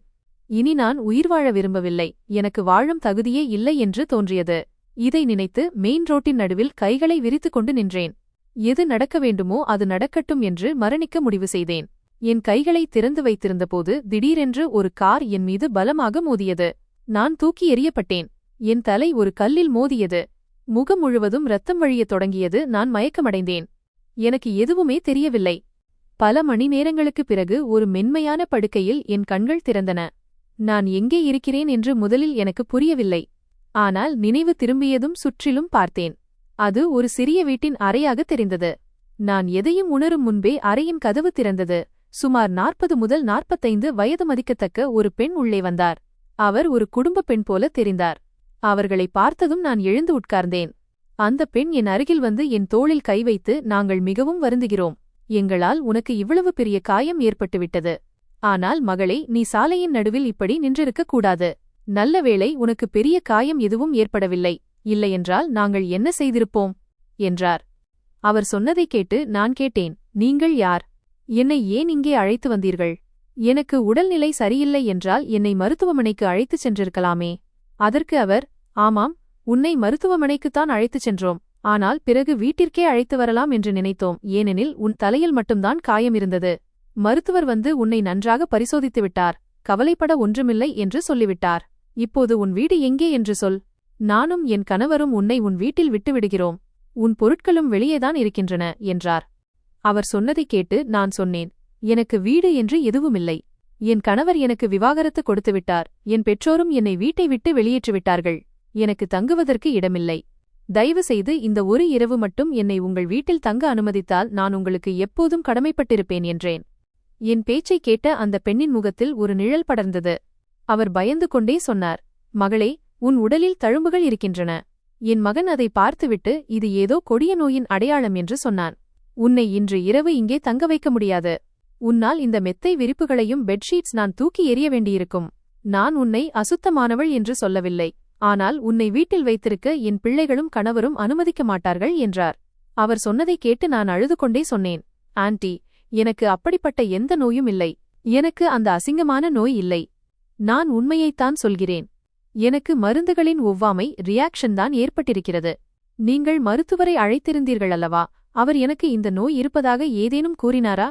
இனி நான் உயிர் வாழ விரும்பவில்லை. எனக்கு வாழும் தகுதியே இல்லை என்று தோன்றியது. இதை நினைத்து மெயின் ரோட்டின் நடுவில் கைகளை விரித்துக் கொண்டு நின்றேன். எது நடக்க வேண்டுமோ அது நடக்கட்டும் என்று மரணிக்க முடிவு செய்தேன். என் கைகளை திறந்து வைத்திருந்தபோது திடீரென்று ஒரு கார் என் மீது பலமாக மோதியது. நான் தூக்கி எறியப்பட்டேன். என் தலை ஒரு கல்லில் மோதியது. முகம் முழுவதும் இரத்தம் வழியத் தொடங்கியது. நான் மயக்கமடைந்தேன். எனக்கு எதுவுமே தெரியவில்லை. பல மணி நேரங்களுக்குப் பிறகு ஒரு மென்மையான படுக்கையில் என் கண்கள் திறந்தன. நான் எங்கே இருக்கிறேன் என்று முதலில் எனக்கு புரியவில்லை. ஆனால் நினைவு திரும்பியதும் சுற்றிலும் பார்த்தேன். அது ஒரு சிறிய வீட்டின் அறையாக தெரிந்தது. நான் எதையும் உணரும் முன்பே அறையின் கதவு திறந்தது. சுமார் 40 முதல் 45 வயது மதிக்கத்தக்க ஒரு பெண் உள்ளே வந்தார். அவர் ஒரு குடும்பப் பெண் போல தெரிந்தார். அவர்களை பார்த்ததும் நான் எழுந்து உட்கார்ந்தேன். அந்த பெண் என் அருகில் வந்து என் தோளில் கை வைத்து, நாங்கள் மிகவும் வருந்துகிறோம். எங்களால் உனக்கு இவ்வளவு பெரிய காயம் ஏற்பட்டுவிட்டது. ஆனால் மகளே, நீ சாலையின் நடுவில் இப்படி நின்றிருக்கக் கூடாது. நல்ல வேளை உனக்கு பெரிய காயம் எதுவும் ஏற்படவில்லை. இல்லையென்றால் நாங்கள் என்ன செய்திருப்போம் என்றார். அவர் சொன்னதைக் கேட்டு நான் கேட்டேன், நீங்கள் யார்? என்னை ஏன் இங்கே அழைத்து வந்தீர்கள்? எனக்கு உடல்நிலை சரியில்லை என்றால் என்னை மருத்துவமனைக்கு அழைத்துச் சென்றிருக்கலாமே. அதற்கு அவர், ஆமாம், உன்னை மருத்துவமனைக்குத்தான் அழைத்துச் சென்றோம். ஆனால் பிறகு வீட்டிற்கே அழைத்து வரலாம் என்று நினைத்தோம். ஏனெனில் உன் தலையில் மட்டும்தான் காயம் இருந்தது. மருத்துவர் வந்து உன்னை நன்றாக பரிசோதித்து விட்டார். கவலைப்பட ஒன்றுமில்லை என்று சொல்லிவிட்டார். இப்போது உன் வீடு எங்கே என்று சொல். நானும் என் கணவரும் உன்னை உன் வீட்டில் விட்டுவிடுகிறோம். உன் பொருட்களும் வெளியேதான் இருக்கின்றன என்றார். அவர் சொன்னதைக் கேட்டு நான் சொன்னேன், எனக்கு வீடு என்று எதுவுமில்லை. என் கணவர் எனக்கு விவாகரத்து கொடுத்துவிட்டார். என் பெற்றோரும் என்னை வீட்டை விட்டு வெளியேற்றிவிட்டார்கள். எனக்கு தங்குவதற்கு இடமில்லை. தயவு செய்து இந்த ஒரு இரவு மட்டும் என்னை உங்கள் வீட்டில் தங்க அனுமதித்தால் நான் உங்களுக்கு எப்போதும் கடமைப்பட்டிருப்பேன் என்றேன். என் பேச்சைக் கேட்ட அந்த பெண்ணின் முகத்தில் ஒரு நிழல் படர்ந்தது. அவர் பயந்து கொண்டே சொன்னார், மகளே, உன் உடலில் தழும்புகள் இருக்கின்றன. என் மகன் அதை பார்த்துவிட்டு, இது ஏதோ கொடிய நோயின் அடையாளம் என்று சொன்னான். உன்னை இன்று இரவு இங்கே தங்க வைக்க முடியாது. உன்னால் இந்த மெத்தை விரிப்புகளையும் பெட்ஷீட்ஸ் நான் தூக்கி எறிய வேண்டியிருக்கும். நான் உன்னை அசுத்தமானவள் என்று சொல்லவில்லை. ஆனால் உன்னை வீட்டில் வைத்திருக்க என் பிள்ளைகளும் கணவரும் அனுமதிக்க மாட்டார்கள் என்றார். அவர் சொன்னதைக் கேட்டு நான் அழுது கொண்டே சொன்னேன், ஆன்ட்டி, எனக்கு அப்படிப்பட்ட எந்த நோயும் இல்லை. எனக்கு அந்த அசிங்கமான நோய் இல்லை. நான் உண்மையைத்தான் சொல்கிறேன். எனக்கு மருந்துகளின் ஒவ்வாமை ரியாக்ஷன் தான் ஏற்பட்டிருக்கிறது. நீங்கள் மருத்துவரை அழைத்திருந்தீர்கள் அல்லவா? அவர் எனக்கு இந்த நோய் இருப்பதாக ஏதேனும் கூறினாரா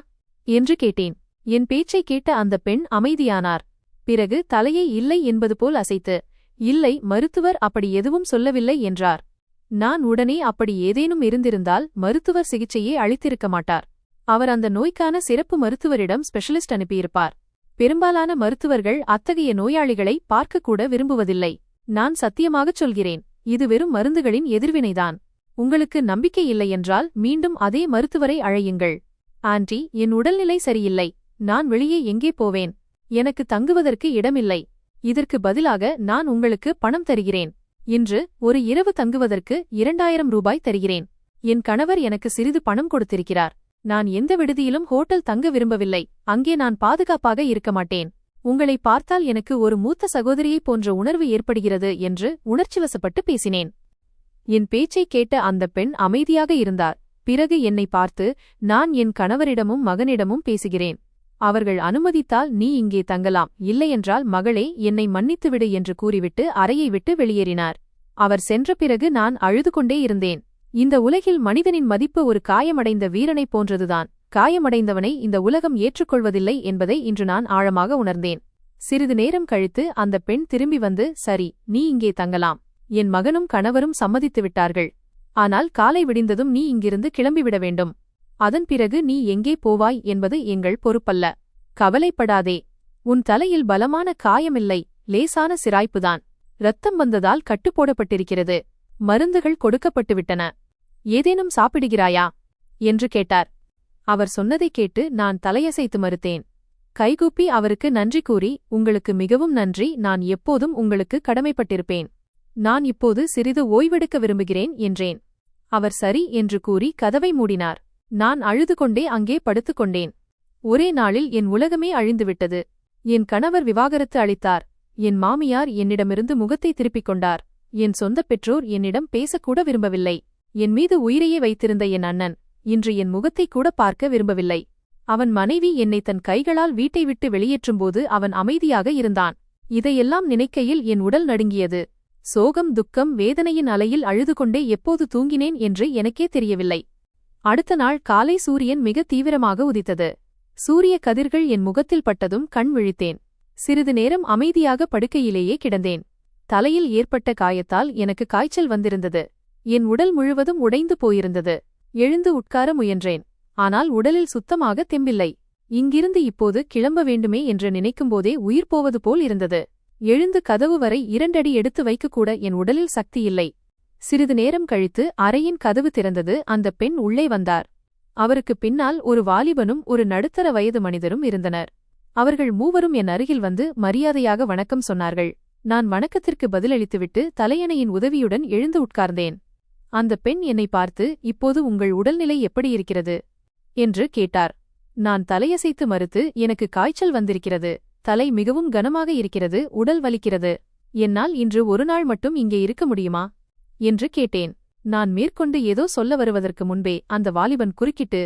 என்று கேட்டேன். என் பேச்சைக் கேட்ட அந்த பெண் அமைதியானார். பிறகு தலையை இல்லை என்பது போல் அசைத்து, இல்லை, மருத்துவர் அப்படி எதுவும் சொல்லவில்லை என்றார். நான் உடனே அப்படி ஏதேனும் இருந்திருந்தால் மருத்துவர் சிகிச்சையே அளித்திருக்க மாட்டார். அவர் அந்த நோய்க்கான சிறப்பு மருத்துவரிடம் ஸ்பெஷலிஸ்ட் அனுப்பியிருப்பார். பெரும்பாலான மருத்துவர்கள் அத்தகைய நோயாளிகளை பார்க்கக்கூட விரும்புவதில்லை. நான் சத்தியமாகச் சொல்கிறேன், இது வெறும் மருந்துகளின் எதிர்வினைதான். உங்களுக்கு நம்பிக்கை இல்லையென்றால் மீண்டும் அதே மருத்துவரை அழையுங்கள். ஆன்ட்டி, என் உடல்நிலை சரியில்லை. நான் வெளியே எங்கே போவேன்? எனக்கு தங்குவதற்கு இடமில்லை. இதற்கு பதிலாக நான் உங்களுக்கு பணம் தருகிறேன். இன்று ஒரு இரவு தங்குவதற்கு 2000 ரூபாய் தருகிறேன். என் கணவர் எனக்கு சிறிது பணம் கொடுத்திருக்கிறார். நான் எந்த விடுதியிலும் ஹோட்டல் தங்க விரும்பவில்லை. அங்கே நான் பாதுகாப்பாக இருக்க மாட்டேன். உங்களை பார்த்தால் எனக்கு ஒரு மூத்த சகோதரியைப் போன்ற உணர்வு ஏற்படுகிறது என்று உணர்ச்சிவசப்பட்டு பேசினேன். என் பேச்சைக் கேட்ட அந்த பெண் அமைதியாக இருந்தார். பிறகு என்னை பார்த்து, நான் என் கணவரிடமும் மகனிடமும் பேசுகிறேன். அவர்கள் அனுமதித்தால் நீ இங்கே தங்கலாம், இல்லையென்றால் மகளே, என்னை மன்னித்துவிடு என்று கூறிவிட்டு அறையை விட்டு வெளியேறினார். அவர் சென்ற பிறகு நான் அழுது கொண்டே இருந்தேன். இந்த உலகில் மனிதனின் மதிப்பு ஒரு காயமடைந்த வீரனைப் போன்றதுதான். காயமடைந்தவனை இந்த உலகம் ஏற்றுக்கொள்வதில்லை என்பதை இன்று நான் ஆழமாக உணர்ந்தேன். சிறிது நேரம் கழித்து அந்த பெண் திரும்பி வந்து, சரி, நீ இங்கே தங்கலாம். என் மகனும் கணவரும் சம்மதித்துவிட்டார்கள். ஆனால் காலை விடிந்ததும் நீ இங்கிருந்து கிளம்பிவிட வேண்டும். அதன் பிறகு நீ எங்கே போவாய் என்பது எங்கள் பொறுப்பல்ல. கவலைப்படாதே. உன் தலையில் பலமான காயமில்லை, லேசான சிராய்ப்புதான். இரத்தம் வந்ததால் கட்டுப்போடப்பட்டிருக்கிறது. மருந்துகள் கொடுக்கப்பட்டுவிட்டன. ஏதேனும் சாப்பிடுகிறாயா என்று கேட்டார். அவர் சொன்னதைக் கேட்டு நான் தலையசைத்து மறுத்தேன். கைகூப்பி அவருக்கு நன்றி கூறி, உங்களுக்கு மிகவும் நன்றி, நான் எப்போதும் உங்களுக்கு கடமைப்பட்டிருப்பேன். நான் இப்போது சிறிது ஓய்வெடுக்க விரும்புகிறேன் என்றேன். அவர் சரி என்று கூறி கதவை மூடினார். நான் அழுது கொண்டே அங்கே படுத்துக் கொண்டேன். ஒரே நாளில் என் உலகமே அழிந்துவிட்டது. என் கணவர் விவாகரத்து அளித்தார். என் மாமியார் என்னிடமிருந்து முகத்தை திருப்பிக் கொண்டார். என் சொந்தப் பெற்றோர் என்னிடம் பேசக்கூட விரும்பவில்லை. என் மீது உயிரையே வைத்திருந்த என் அண்ணன் இன்று என் முகத்தை கூட பார்க்க விரும்பவில்லை. அவன் மனைவி என்னை தன் கைகளால் வீட்டை விட்டு வெளியேற்றும்போது அவன் அமைதியாக இருந்தான். இதையெல்லாம் நினைக்கையில் என் உடல் நடுங்கியது. சோகம், துக்கம், வேதனையின் அலையில் அழுது கொண்டே எப்போது தூங்கினேன் என்று எனக்கே தெரியவில்லை. அடுத்த நாள் காலை சூரியன் மிக தீவிரமாக உதித்தது. சூரிய கதிர்கள் என் முகத்தில் பட்டதும் கண் விழித்தேன். சிறிது நேரம் அமைதியாக படுக்கையிலேயே கிடந்தேன். தலையில் ஏற்பட்ட காயத்தால் எனக்கு காய்ச்சல் வந்திருந்தது. என் உடல் முழுவதும் உடைந்து போயிருந்தது. எழுந்து உட்கார முயன்றேன். ஆனால் உடலில் சுத்தமாக தெம்பில்லை. இங்கிருந்து இப்போது கிளம்ப வேண்டுமே என்று நினைக்கும்போதே உயிர் போவது போல் இருந்தது. எழுந்து கதவு வரை 2 அடி எடுத்து வைக்கக்கூட என் உடலில் சக்தி இல்லை. சிறிது நேரம் கழித்து அறையின் கதவு திறந்தது. அந்த பெண் உள்ளே வந்தார். அவருக்கு பின்னால் ஒரு வாலிபனும் ஒரு நடுத்தர வயது மனிதரும் இருந்தனர். அவர்கள் மூவரும் என் அருகில் வந்து மரியாதையாக வணக்கம் சொன்னார்கள். நான் வணக்கத்திற்கு பதிலளித்துவிட்டு தலையணையின் உதவியுடன் எழுந்து உட்கார்ந்தேன். அந்த பெண் என்னை பார்த்து, இப்போது உங்கள் உடல்நிலை எப்படி இருக்கிறது என்று கேட்டார். நான் தலையசைத்து மறுத்து, எனக்கு காய்ச்சல் வந்திருக்கிறது. தலை மிகவும் கனமாக இருக்கிறது. உடல் வலிக்கிறது. என்னால் இன்று ஒரு நாள் மட்டும் இங்கே இருக்க முடியுமா என்று கேட்டேன். நான் மேற்கொண்டு ஏதோ சொல்ல வருவதற்கு முன்பே அந்த வாலிபன் குறுக்கிட்டு,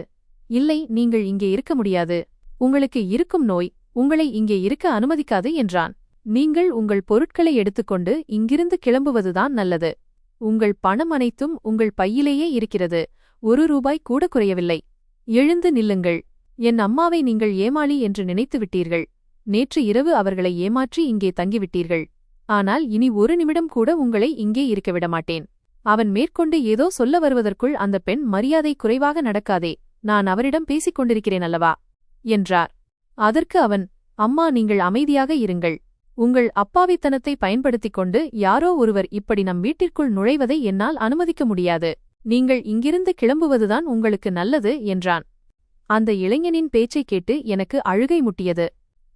இல்லை, நீங்கள் இங்கே இருக்க முடியாது. உங்களுக்கு இருக்கும் நோய் உங்களை இங்கே இருக்க அனுமதிக்காது என்றான். நீங்கள் உங்கள் பொருட்களை எடுத்துக்கொண்டு இங்கிருந்து கிளம்புவதுதான் நல்லது. உங்கள் பணம் அனைத்தும் உங்கள் பையிலேயே இருக்கிறது. 1 ரூபாய் கூட குறையவில்லை. எழுந்து நில்லுங்கள். என் அம்மாவை நீங்கள் ஏமாளி என்று நினைத்து விட்டீர்கள். நேற்று இரவு அவர்களை ஏமாற்றி இங்கே தங்கிவிட்டீர்கள். ஆனால் இனி 1 நிமிடம் கூட உங்களை இங்கே இருக்க விடமாட்டேன். அவன் மேற்கொண்டு ஏதோ சொல்ல வருவதற்குள் அந்த பெண், மரியாதை குறைவாக நடக்காதே, நான் அவரிடம் பேசிக் கொண்டிருக்கிறேன் அல்லவா என்றார். அதற்கு அவன், அம்மா, நீங்கள் அமைதியாக இருங்கள். உங்கள் அப்பாவித்தனத்தை பயன்படுத்திக் கொண்டு யாரோ ஒருவர் இப்படி நம் வீட்டிற்குள் நுழைவதை என்னால் அனுமதிக்க முடியாது. நீங்கள் இங்கிருந்து கிளம்புவதுதான் உங்களுக்கு நல்லது என்றான். அந்த இளைஞனின் பேச்சைக் கேட்டு எனக்கு அழுகை முட்டியது.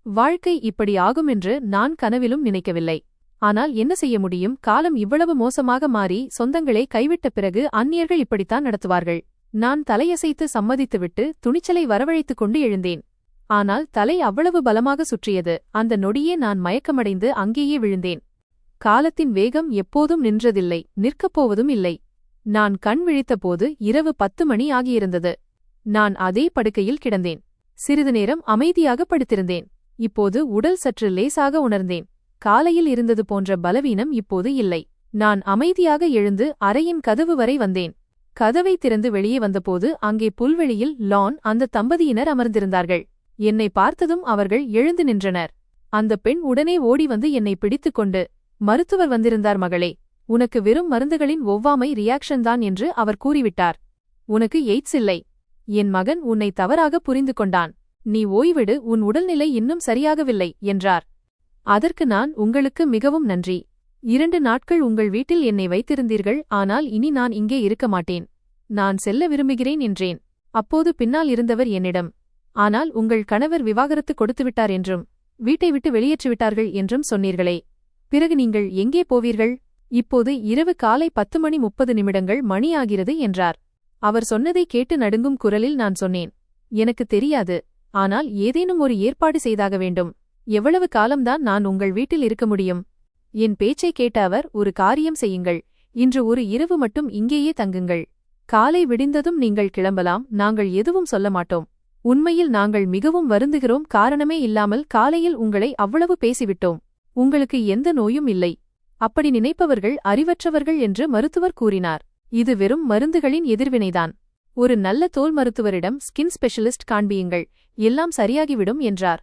வாழ்க்கை இப்படி ஆகுமென்று நான் கனவிலும் நினைக்கவில்லை. ஆனால் என்ன செய்ய முடியும்? காலம் இவ்வளவு மோசமாக மாறி சொந்தங்களை கைவிட்ட பிறகு அந்நியர்கள் இப்படித்தான் நடத்துவார்கள். நான் தலையசைத்து சம்மதித்துவிட்டு துணிச்சலை வரவழைத்துக் கொண்டு எழுந்தேன். ஆனால் தலை அவ்வளவு பலமாக சுற்றியது. அந்த நொடியே நான் மயக்கமடைந்து அங்கேயே விழுந்தேன். காலத்தின் வேகம் எப்போதும் நின்றதில்லை, நிற்கப் போவதும் இல்லை. நான் கண் விழித்தபோது இரவு 10 மணி ஆகியிருந்தது. நான் அதே படுக்கையில் கிடந்தேன். சிறிது நேரம் அமைதியாக படுத்திருந்தேன். இப்போது உடல் சற்று லேசாக உணர்ந்தேன். காலையில் இருந்தது போன்ற பலவீனம் இப்போது இல்லை. நான் அமைதியாக எழுந்து அறையின் கதவு வரை வந்தேன். கதவை திறந்து வெளியே வந்தபோது அங்கே புல்வெளியில் அந்த தம்பதியினர் அமர்ந்திருந்தார்கள். என்னை பார்த்ததும் அவர்கள் எழுந்து நின்றனர். அந்த பெண் உடனே ஓடி வந்து என்னை பிடித்துக்கொண்டு, மருத்துவர் வந்திருந்தார் மகளே, உனக்கு வெறும் மருந்துகளின் ஒவ்வாமை ரியாக்ஷன் தான் என்று அவர் கூறிவிட்டார். உனக்கு எய்ட்ஸ் இல்லை. என் மகன் உன்னை தவறாக புரிந்து கொண்டான். நீ ஓய்விடு, உன் உடல்நிலை இன்னும் சரியாகவில்லை என்றார். அதற்கு நான், உங்களுக்கு மிகவும் நன்றி. 2 நாட்கள் உங்கள் வீட்டில் என்னை வைத்திருந்தீர்கள், ஆனால் இனி நான் இங்கே இருக்க மாட்டேன். நான் செல்ல விரும்புகிறேன் என்றேன். அப்போது பின்னால் இருந்தவர் என்னிடம், ஆனால் உங்கள் கணவர் விவாகரத்து கொடுத்துவிட்டார் என்றும் வீட்டை விட்டு வெளியேற்றிவிட்டார்கள் என்றும் சொன்னீர்களே, பிறகு நீங்கள் எங்கே போவீர்கள்? இப்போது இரவு காலை 10:30 மணி ஆகிறது என்றார். அவர் சொன்னதை கேட்டு நடுங்கும் குரலில் நான் சொன்னேன், எனக்கு தெரியாது, ஆனால் ஏதேனும் ஒரு ஏற்பாடு செய்தாக வேண்டும். எவ்வளவு காலம்தான் நான் உங்கள் வீட்டில் இருக்க முடியும்? என் பேச்சை கேட்ட அவர், ஒரு காரியம் செய்யுங்கள், இன்று ஒரு இரவு மட்டும் இங்கேயே தங்குங்கள். காலை விடிந்ததும் நீங்கள் கிளம்பலாம், நாங்கள் எதுவும் சொல்ல மாட்டோம். உண்மையில் நாங்கள் மிகவும் வருந்துகிறோம், காரணமே இல்லாமல் காலையில் உங்களை அவ்வளவு பேசிவிட்டோம். உங்களுக்கு எந்த நோயும் இல்லை. அப்படி நினைப்பவர்கள் அறிவற்றவர்கள் என்று மருத்துவர் கூறினார். இது வெறும் மருந்துகளின் எதிர்வினைதான். ஒரு நல்ல தோல் மருத்துவரிடம் ஸ்கின் ஸ்பெஷலிஸ்ட் காண்பியுங்கள், எல்லாம் சரியாகிவிடும் என்றார்.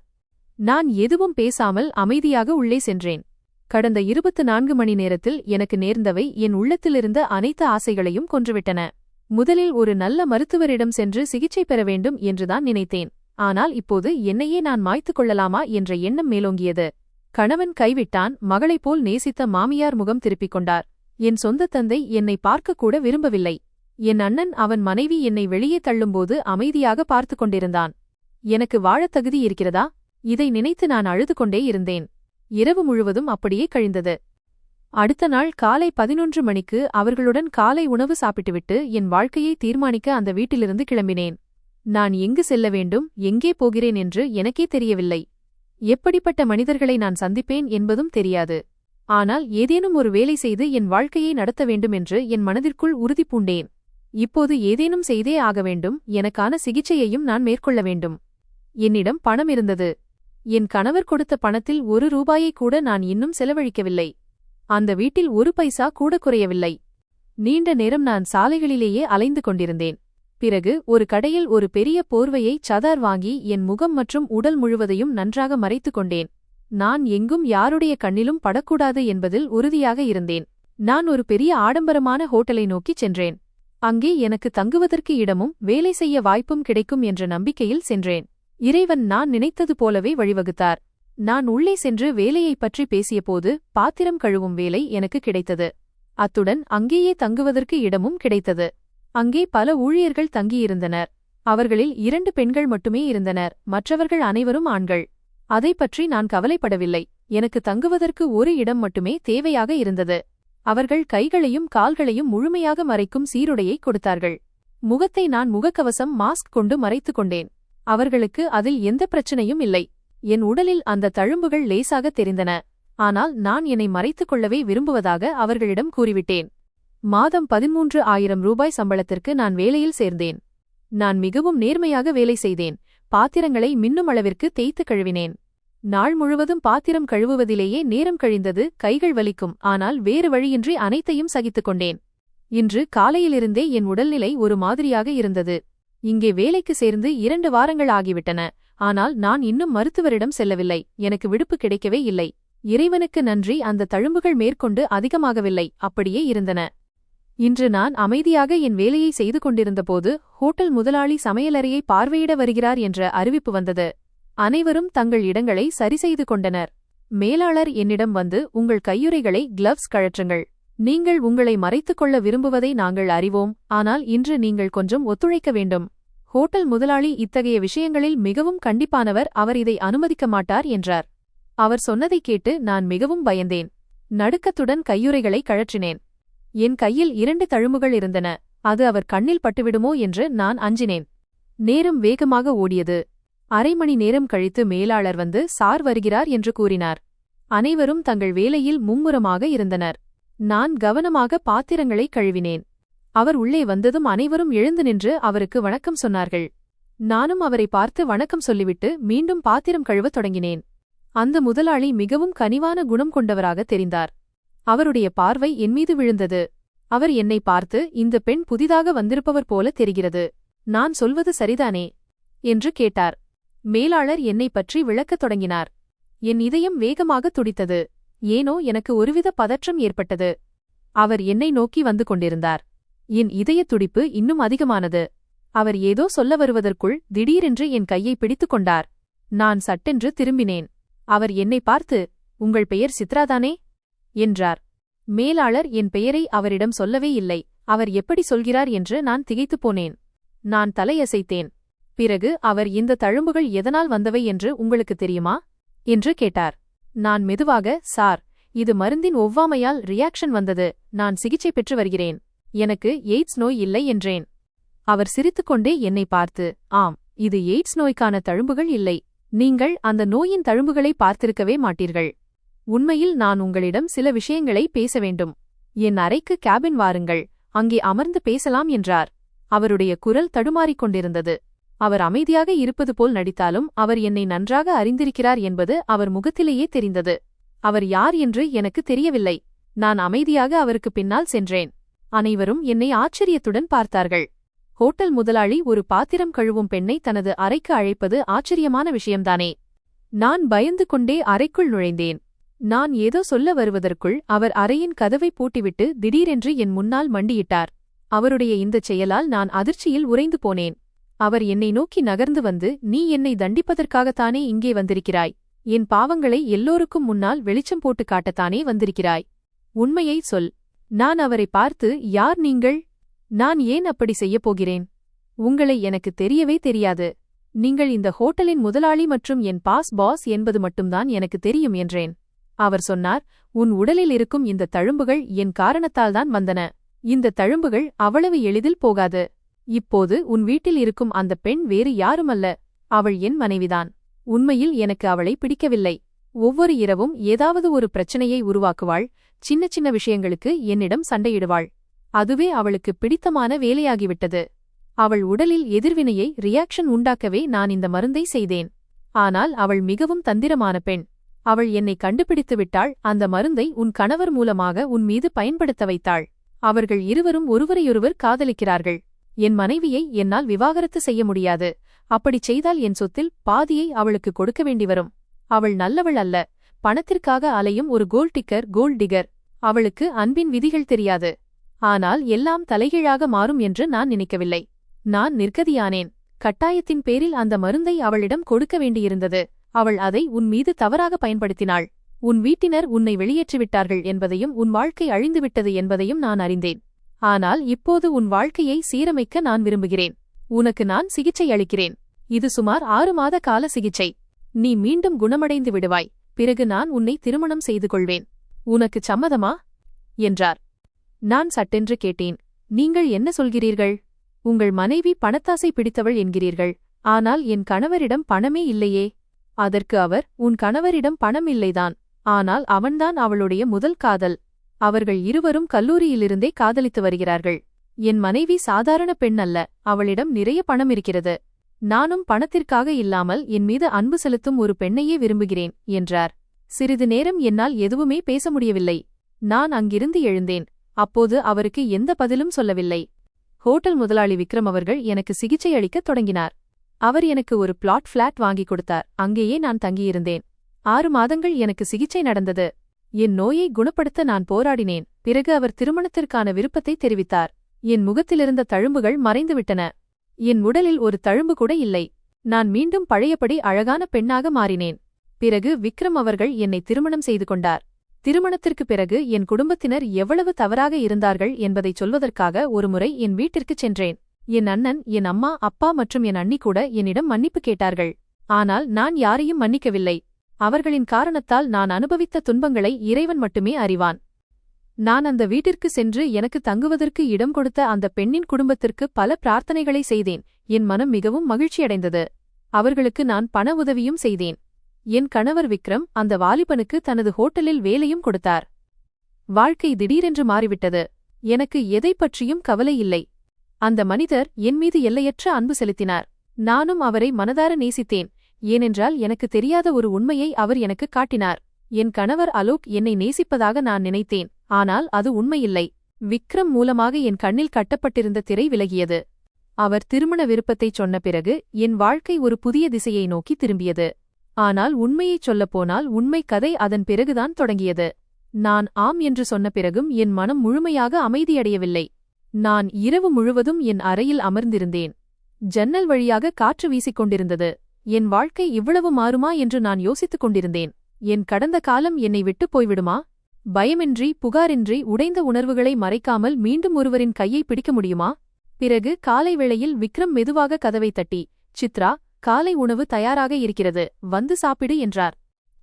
நான் எதுவும் பேசாமல் அமைதியாக உள்ளே சென்றேன். கடந்த 24 மணி நேரத்தில் எனக்கு நேர்ந்தவை என் உள்ளத்திலிருந்த அனைத்து ஆசைகளையும் கொன்றுவிட்டன. முதலில் ஒரு நல்ல மருத்துவரிடம் சென்று சிகிச்சை பெற வேண்டும் என்றுதான் நினைத்தேன். ஆனால் இப்போது என்னையே நான் மாய்த்துக் கொள்ளலாமா என்ற எண்ணம் மேலோங்கியது. கணவன் கைவிட்டான். மகளைப் போல் நேசித்த மாமியார் முகம் திருப்பிக் கொண்டார். என் சொந்த தந்தை என்னை பார்க்கக்கூட விரும்பவில்லை. என் அண்ணன் அவன் மனைவி என்னை வெளியே தள்ளும்போது அமைதியாக பார்த்து கொண்டிருந்தான். எனக்கு வாழத் தகுதி இருக்கிறதா? இதை நினைத்து நான் அழுது கொண்டே இருந்தேன். இரவு முழுவதும் அப்படியே கழிந்தது. அடுத்த நாள் காலை 11 மணிக்கு அவர்களுடன் காலை உணவு சாப்பிட்டுவிட்டு என் வாழ்க்கையை தீர்மானிக்க அந்த வீட்டிலிருந்து கிளம்பினேன். நான் எங்கு செல்ல வேண்டும், எங்கே போகிறேன் என்று எனக்கே தெரியவில்லை. எப்படிப்பட்ட மனிதர்களை நான் சந்திப்பேன் என்பதும் தெரியாது. ஆனால் ஏதேனும் ஒரு வேலை செய்து என் வாழ்க்கையை நடத்த வேண்டும் என்று என் மனதிற்குள் உறுதி பூண்டேன். இப்போது ஏதேனும் செய்தே ஆக வேண்டும். எனக்கான சிகிச்சையையும் நான் மேற்கொள்ள வேண்டும். என்னிடம் பணம் இருந்தது. என் கணவர் கொடுத்த பணத்தில் 1 ரூபாயை கூட நான் இன்னும் செலவழிக்கவில்லை. அந்த வீட்டில் 1 பைசா கூட குறையவில்லை. நீண்ட நேரம் நான் சாலைகளிலேயே அலைந்து கொண்டிருந்தேன். பிறகு ஒரு கடையில் ஒரு பெரிய போர்வையை சதார் வாங்கி என் முகம் மற்றும் உடல் முழுவதையும் நன்றாக மறைத்துக் கொண்டேன். நான் எங்கும் யாருடைய கண்ணிலும் படக்கூடாது என்பதில் உறுதியாக இருந்தேன். நான் ஒரு பெரிய ஆடம்பரமான ஹோட்டலை நோக்கிச் சென்றேன். அங்கே எனக்கு தங்குவதற்கு இடமும் வேலை செய்ய வாய்ப்பும் கிடைக்கும் என்ற நம்பிக்கையில் சென்றேன். இறைவன் நான் நினைத்தது போலவே வழிவகுத்தார். நான் உள்ளே சென்று வேலையைப் பற்றி பேசியபோது பாத்திரம் கழுவும் வேலை எனக்கு கிடைத்தது. அத்துடன் அங்கேயே தங்குவதற்கு இடமும் கிடைத்தது. அங்கே பல ஊழியர்கள் தங்கியிருந்தனர். அவர்களில் 2 பெண்கள் மட்டுமே இருந்தனர். மற்றவர்கள் அனைவரும் ஆண்கள். அதைப் பற்றி நான் கவலைப்படவில்லை. எனக்கு தங்குவதற்கு ஒரு இடம் மட்டுமே தேவையாக இருந்தது. அவர்கள் கைகளையும் கால்களையும் முழுமையாக மறைக்கும் சீருடையை கொடுத்தார்கள். முகத்தை நான் முகக்கவசம் மாஸ்க் கொண்டு மறைத்துக் கொண்டேன். அவர்களுக்கு அதில் எந்த பிரச்சனையும் இல்லை. என் உடலில் அந்த தழும்புகள் லேசாக தெரிந்தன. ஆனால் நான் என்னை மறைத்துக் கொள்ளவே விரும்புவதாக அவர்களிடம் கூறிவிட்டேன். மாதம் 13,000 ரூபாய் சம்பளத்திற்கு நான் வேலையில் சேர்ந்தேன். நான் மிகவும் நேர்மையாக வேலை செய்தேன். பாத்திரங்களை மின்னும் அளவிற்கு தேய்த்து கழுவினேன். நாள் முழுவதும் பாத்திரம் கழுவுவதிலேயே நேரம் கழிந்தது. கைகள் வலிக்கும். ஆனால் வேறு வழியின்றி அனைத்தையும் சகித்துக் கொண்டேன். இன்று காலையிலிருந்தே என் உடல்நிலை ஒரு மாதிரியாக இருந்தது. இங்கே வேலைக்கு சேர்ந்து 2 வாரங்கள் ஆகிவிட்டன. ஆனால் நான் இன்னும் மருத்துவரிடம் செல்லவில்லை. எனக்கு விடுப்பு கிடைக்கவே இல்லை. இறைவனுக்கு நன்றி, அந்த தழும்புகள் மேற்கொண்டு அதிகமாகவில்லை, அப்படியே இருந்தன. இன்று நான் அமைதியாக என் வேலையை செய்து கொண்டிருந்தபோது ஹோட்டல் முதலாளி சமையலறையை பார்வையிட வருகிறார் என்ற அறிவிப்பு வந்தது. அனைவரும் தங்கள் இடங்களை சரிசெய்து கொண்டனர். மேலாளர் என்னிடம் வந்து, உங்கள் கையுறைகளை கிளவ்ஸ் கழற்றுங்கள். நீங்கள் உங்களை மறைத்துக் கொள்ள விரும்புவதை நாங்கள் அறிவோம். ஆனால் இன்று நீங்கள் கொஞ்சம் ஒத்துழைக்க வேண்டும். ஹோட்டல் முதலாளி இத்தகைய விஷயங்களில் மிகவும் கண்டிப்பானவர். அவர் இதை அனுமதிக்க மாட்டார் என்றார். அவர் சொன்னதைக் கேட்டு நான் மிகவும் பயந்தேன். நடுக்கத்துடன் கையுறைகளை கழற்றினேன். என் கையில் 2 தழும்புகள் இருந்தன. அது அவர் கண்ணில் பட்டுவிடுமோ என்று நான் அஞ்சினேன். நேரம் வேகமாக ஓடியது. அரை மணி நேரம் கழித்து மேலாளர் வந்து, சார் வருகிறார் என்று கூறினார். அனைவரும் தங்கள் வேலையில் மும்முரமாக இருந்தனர். நான் கவனமாக பாத்திரங்களை கழுவினேன். அவர் உள்ளே வந்ததும் அனைவரும் எழுந்து நின்று அவருக்கு வணக்கம் சொன்னார்கள். நானும் அவரை பார்த்து வணக்கம் சொல்லிவிட்டு மீண்டும் பாத்திரம் கழுவத் தொடங்கினேன். அந்த முதலாளி மிகவும் கனிவான குணம் கொண்டவராக தெரிந்தார். அவருடைய பார்வை என்மீது விழுந்தது. அவர் என்னை பார்த்து, இந்த பெண் புதிதாக வந்திருப்பவர் போல தெரிகிறது. நான் சொல்வது சரிதானே என்று கேட்டார். மேலாளர் என்னை பற்றி விளக்கத் தொடங்கினார். என் இதயம் வேகமாக துடித்தது. ஏனோ எனக்கு ஒருவித பதற்றம் ஏற்பட்டது. அவர் என்னை நோக்கி வந்து கொண்டிருந்தார். என் இதயத் துடிப்பு இன்னும் அதிகமானது. அவர் ஏதோ சொல்ல வருவதற்குள் திடீரென்று என் கையை பிடித்துக் கொண்டார். நான் சட்டென்று திரும்பினேன். அவர் என்னை பார்த்து, உங்கள் பெயர் சித்ராதானே என்றார். மேலாளர் என் பெயரை அவரிடம் சொல்லவே இல்லை. அவர் எப்படி சொல்கிறார் என்று நான் திகைத்துப் போனேன். நான் தலையசைத்தேன். பிறகு அவர், இந்த தழும்புகள் எதனால் வந்தவை என்று உங்களுக்கு தெரியுமா என்று கேட்டார். நான் மெதுவாக, சார், இது மருந்தின் ஒவ்வாமையால் ரியாக்ஷன் வந்தது. நான் சிகிச்சை பெற்று வருகிறேன். எனக்கு எய்ட்ஸ் நோய் இல்லை என்றேன். அவர் சிரித்துக்கொண்டே என்னை பார்த்து, ஆம், இது எய்ட்ஸ் நோய்க்கான தழும்புகள் இல்லை. நீங்கள் அந்த நோயின் தழும்புகளை பார்த்திருக்கவே மாட்டீர்கள். உண்மையில் நான் உங்களிடம் சில விஷயங்களை பேச வேண்டும். என் அறைக்கு கேபின் வாருங்கள், அங்கே அமர்ந்து பேசலாம் என்றார். அவருடைய குரல் தடுமாறிக் கொண்டிருந்தது. அவர் அமைதியாக இருப்பது போல் நடித்தாலும் அவர் என்னை நன்றாக அறிந்திருக்கிறார் என்பது அவர் முகத்திலேயே தெரிந்தது. அவர் யார் என்று எனக்கு தெரியவில்லை. நான் அமைதியாக அவருக்கு பின்னால் சென்றேன். அனைவரும் என்னை ஆச்சரியத்துடன் பார்த்தார்கள். ஹோட்டல் முதலாளி ஒரு பாத்திரம் கழுவும் பெண்ணை தனது அறைக்கு அழைப்பது ஆச்சரியமான விஷயம்தானே. நான் பயந்து கொண்டே அறைக்குள் நுழைந்தேன். நான் ஏதோ சொல்ல வருவதற்குள் அவர் அறையின் கதவை பூட்டிவிட்டு திடீரென்று என் முன்னால் மண்டியிட்டார். அவருடைய இந்தச் செயலால் நான் அதிர்ச்சியில் உறைந்து போனேன். அவர் என்னை நோக்கி நகர்ந்து வந்து, நீ என்னை தண்டிப்பதற்காகத்தானே இங்கே வந்திருக்கிறாய். என் பாவங்களை எல்லோருக்கும் முன்னால் வெளிச்சம் போட்டு காட்டத்தானே வந்திருக்கிறாய். உண்மையை சொல். நான் அவரை பார்த்து, யார் நீங்கள்? நான் ஏன் அப்படி செய்யப் போகிறேன்? உங்களை எனக்கு தெரியவே தெரியாது. நீங்கள் இந்த ஹோட்டலின் முதலாளி மற்றும் என் பாஸ் என்பது மட்டும்தான் எனக்கு தெரியும் என்றேன். அவர் சொன்னார், உன் உடலில் இருக்கும் இந்த தழும்புகள் என் காரணத்தால்தான் வந்தன. இந்த தழும்புகள் அவ்வளவு எளிதில் போகாது. இப்போது உன் வீட்டில் இருக்கும் அந்த பெண் வேறு யாருமல்ல. அவள் என் மனைவிதான். உண்மையில் எனக்கு அவளை பிடிக்கவில்லை. ஒவ்வொரு இரவும் ஏதாவது ஒரு பிரச்சனையை உருவாக்குவாள். சின்ன சின்ன விஷயங்களுக்கு என்னிடம் சண்டையிடுவாள். அதுவே அவளுக்கு பிடித்தமான வேலையாகிவிட்டது. அவள் உடலில் எதிர்வினையை ரியாக்ஷன் உண்டாக்கவே நான் இந்த மருந்தை செய்தேன். ஆனால் அவள் மிகவும் தந்திரமான பெண். அவள் என்னை கண்டுபிடித்து விட்டாள். அந்த மருந்தை உன் கணவர் மூலமாக உன் மீது பயன்படுத்த வைத்தாள். அவர்கள் இருவரும் ஒருவரையொருவர் காதலிக்கிறார்கள். என் மனைவியை என்னால் விவாகரத்து செய்ய முடியாது. அப்படிச் செய்தால் என் சொத்தில் பாதியை அவளுக்கு கொடுக்க வேண்டி வரும். அவள் நல்லவள் அல்ல. பணத்திற்காக அலையும் ஒரு கோல்ட் டிகர். அவளுக்கு அன்பின் விதிகள் தெரியாது. ஆனால் எல்லாம் தலைகீழாக மாறும் என்று நான் நினைக்கவில்லை. நான் நிர்கதியானேன். கட்டாயத்தின் பேரில் அந்த மருந்தை அவளிடம் கொடுக்க வேண்டியிருந்தது. அவள் அதை உன் மீது தவறாக பயன்படுத்தினாள். உன் வீட்டினர் உன்னை வெளியேற்றிவிட்டார்கள் என்பதையும் உன் வாழ்க்கை அழிந்துவிட்டது என்பதையும் நான் அறிந்தேன். ஆனால் இப்போது உன் வாழ்க்கையை சீரமைக்க நான் விரும்புகிறேன். உனக்கு நான் சிகிச்சை அளிக்கிறேன். இது சுமார் 6 மாத கால சிகிச்சை. நீ மீண்டும் குணமடைந்து விடுவாய். பிறகு நான் உன்னை திருமணம் செய்து கொள்வேன். உனக்கு சம்மதமா என்றார். நான் சட்டென்று கேட்டேன், நீங்கள் என்ன சொல்கிறீர்கள்? உங்கள் மனைவி பணத்தாசை பிடித்தவள் என்கிறீர்கள். ஆனால் என் கணவரிடம் பணமே இல்லையே. அதற்கு அவர், உன் கணவரிடம் பணம் இல்லைதான். ஆனால் அவன்தான் அவளுடைய முதல் காதல். அவர்கள் இருவரும் கல்லூரியிலிருந்தே காதலித்து வருகிறார்கள். என் மனைவி சாதாரண பெண் அல்ல. அவளிடம் நிறைய பணம் இருக்கிறது. நானும் பணத்திற்காக இல்லாமல் என் மீது அன்பு செலுத்தும் ஒரு பெண்ணையே விரும்புகிறேன் என்றார். சிறிது நேரம் என்னால் எதுவுமே பேச முடியவில்லை. நான் அங்கிருந்து எழுந்தேன். அப்போது அவருக்கு எந்த பதிலும் சொல்லவில்லை. ஹோட்டல் முதலாளி விக்ரம் அவர்கள் எனக்கு சிகிச்சை அளிக்கத் தொடங்கினார். அவர் எனக்கு ஒரு பிளாட் ஃபிளாட் வாங்கிக் கொடுத்தார். அங்கேயே நான் தங்கியிருந்தேன். 6 மாதங்கள் எனக்கு சிகிச்சை நடந்தது. என் நோயை குணப்படுத்த நான் போராடினேன். பிறகு அவர் திருமணத்திற்கான விருப்பத்தை தெரிவித்தார். என் முகத்திலிருந்த தழும்புகள் மறைந்துவிட்டன. என் உடலில் ஒரு தழும்பு கூட இல்லை. நான் மீண்டும் பழையபடி அழகான பெண்ணாக மாறினேன். பிறகு விக்ரம் அவர்கள் என்னை திருமணம் செய்து கொண்டார். திருமணத்திற்குப் பிறகு என் குடும்பத்தினர் எவ்வளவு தவறாக இருந்தார்கள் என்பதைச் சொல்வதற்காக ஒருமுறை என் வீட்டிற்குச் சென்றேன். என் அண்ணன், என் அம்மா, அப்பா மற்றும் என் அண்ணி கூட என்னிடம் மன்னிப்பு கேட்டார்கள். ஆனால் நான் யாரையும் மன்னிக்கவில்லை. அவர்களின் காரணத்தால் நான் அனுபவித்த துன்பங்களை இறைவன் மட்டுமே அறிவான். நான் அந்த வீட்டிற்கு சென்று எனக்கு தங்குவதற்கு இடம் கொடுத்த அந்த பெண்ணின் குடும்பத்திற்கு பல பிரார்த்தனைகளை செய்தேன். என் மனம் மிகவும் மகிழ்ச்சியடைந்தது. அவர்களுக்கு நான் பண உதவியும் செய்தேன். என் கணவர் விக்ரம் அந்த வாலிபனுக்கு தனது ஹோட்டலில் வேலையும் கொடுத்தார். வாழ்க்கை திடீரென்று மாறிவிட்டது. எனக்கு எதைப் பற்றியும் கவலை இல்லை. அந்த மனிதர் என் மீது எல்லையற்ற அன்பு செலுத்தினார். நானும் அவரை மனதார நேசித்தேன். ஏனென்றால் எனக்கு தெரியாத ஒரு உண்மையை அவர் எனக்கு காட்டினார். என் கணவர் அலோக் என்னை நேசிப்பதாக நான் நினைத்தேன். ஆனால் அது உண்மையில்லை. விக்ரம் மூலமாக என் கண்ணில் கட்டப்பட்டிருந்த திரை விலகியது. அவர் திருமண விருப்பத்தைச் சொன்ன பிறகு என் வாழ்க்கை ஒரு புதிய திசையை நோக்கி திரும்பியது. ஆனால் உண்மையைச் சொல்லப்போனால் உண்மை கதை அதன் பிறகுதான் தொடங்கியது. நான் ஆம் என்று சொன்ன பிறகும் என் மனம் முழுமையாக அமைதியடையவில்லை. நான் இரவு முழுவதும் என் அறையில் அமர்ந்திருந்தேன். ஜன்னல் வழியாக காற்று வீசிக்கொண்டிருந்தது. என் வாழ்க்கை இவ்வளவு மாறுமா என்று நான் யோசித்துக் கொண்டிருந்தேன். என் கடந்த காலம் என்னை விட்டுப் போய்விடுமா? பயமின்றி புகாரின்றி உடைந்த உணர்வுகளை மறைக்காமல் மீண்டும் ஒருவரின் கையை பிடிக்க முடியுமா? பிறகு காலை வேளையில் விக்ரம் மெதுவாக கதவை தட்டி, சித்ரா, காலை உணவு தயாராக இருக்கிறது, வந்து சாப்பிடு என்றார்.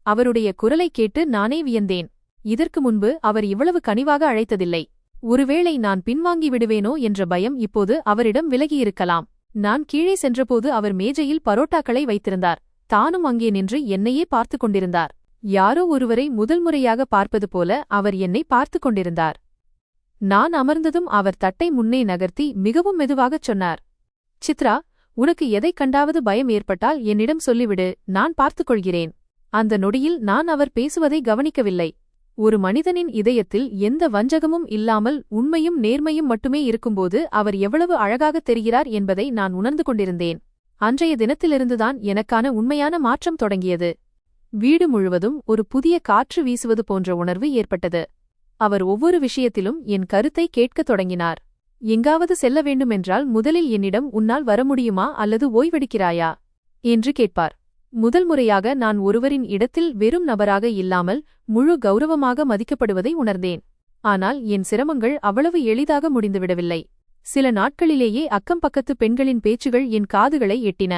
அவருடைய குரலைக் கேட்டு நானே வியந்தேன். இதற்கு முன்பு அவர் இவ்வளவு கனிவாக அழைத்ததில்லை. ஒருவேளை நான் பின்வாங்கி விடுவேனோ என்ற பயம் இப்போது அவரிடம் விலகியிருக்கலாம். நான் கீழே சென்றபோது அவர் மேஜையில் பரோட்டாக்களை வைத்திருந்தார். தானும் அங்கே நின்று என்னையே பார்த்து கொண்டிருந்தார். யாரோ ஒருவரை முதல் முறையாக பார்ப்பது போல அவர் என்னை பார்த்து கொண்டிருந்தார். நான் அமர்ந்ததும் அவர் தட்டை முன்னே நகர்த்தி மிகவும் மெதுவாகச் சொன்னார், சித்ரா, உனக்கு எதைக் கண்டாவது பயம் ஏற்பட்டால் என்னிடம் சொல்லிவிடு, நான் பார்த்துக்கொள்கிறேன். அந்த நொடியில் நான் அவர் பேசுவதை கவனிக்கவில்லை. ஒரு மனிதனின் இதயத்தில் எந்த வஞ்சகமும் இல்லாமல் உண்மையும் நேர்மையும் மட்டுமே இருக்கும்போது அவர் எவ்வளவு அழகாகத் தெரிகிறார் என்பதை நான் உணர்ந்து கொண்டிருந்தேன். அன்றைய தினத்திலிருந்துதான் எனக்கான உண்மையான மாற்றம் தொடங்கியது. வீடு முழுவதும் ஒரு புதிய காற்று வீசுவது போன்ற உணர்வு ஏற்பட்டது. அவர் ஒவ்வொரு விஷயத்திலும் என் கருத்தை கேட்கத் தொடங்கினார். எங்காவது செல்ல வேண்டுமென்றால் முதலில் என்னிடம் உன்னால் வர முடியுமா அல்லது ஓய்வெடுக்கிறாயா என்று கேட்பார். முதல் முறையாக நான் ஒருவரின் இடத்தில் வெறும் நபராக இல்லாமல் முழு கௌரவமாக மதிக்கப்படுவதை உணர்ந்தேன். ஆனால் என் சிரமங்கள் அவ்வளவு எளிதாக முடிந்துவிடவில்லை. சில நாட்களிலேயே அக்கம் பக்கத்து பெண்களின் பேச்சுகள் என் காதுகளை எட்டின.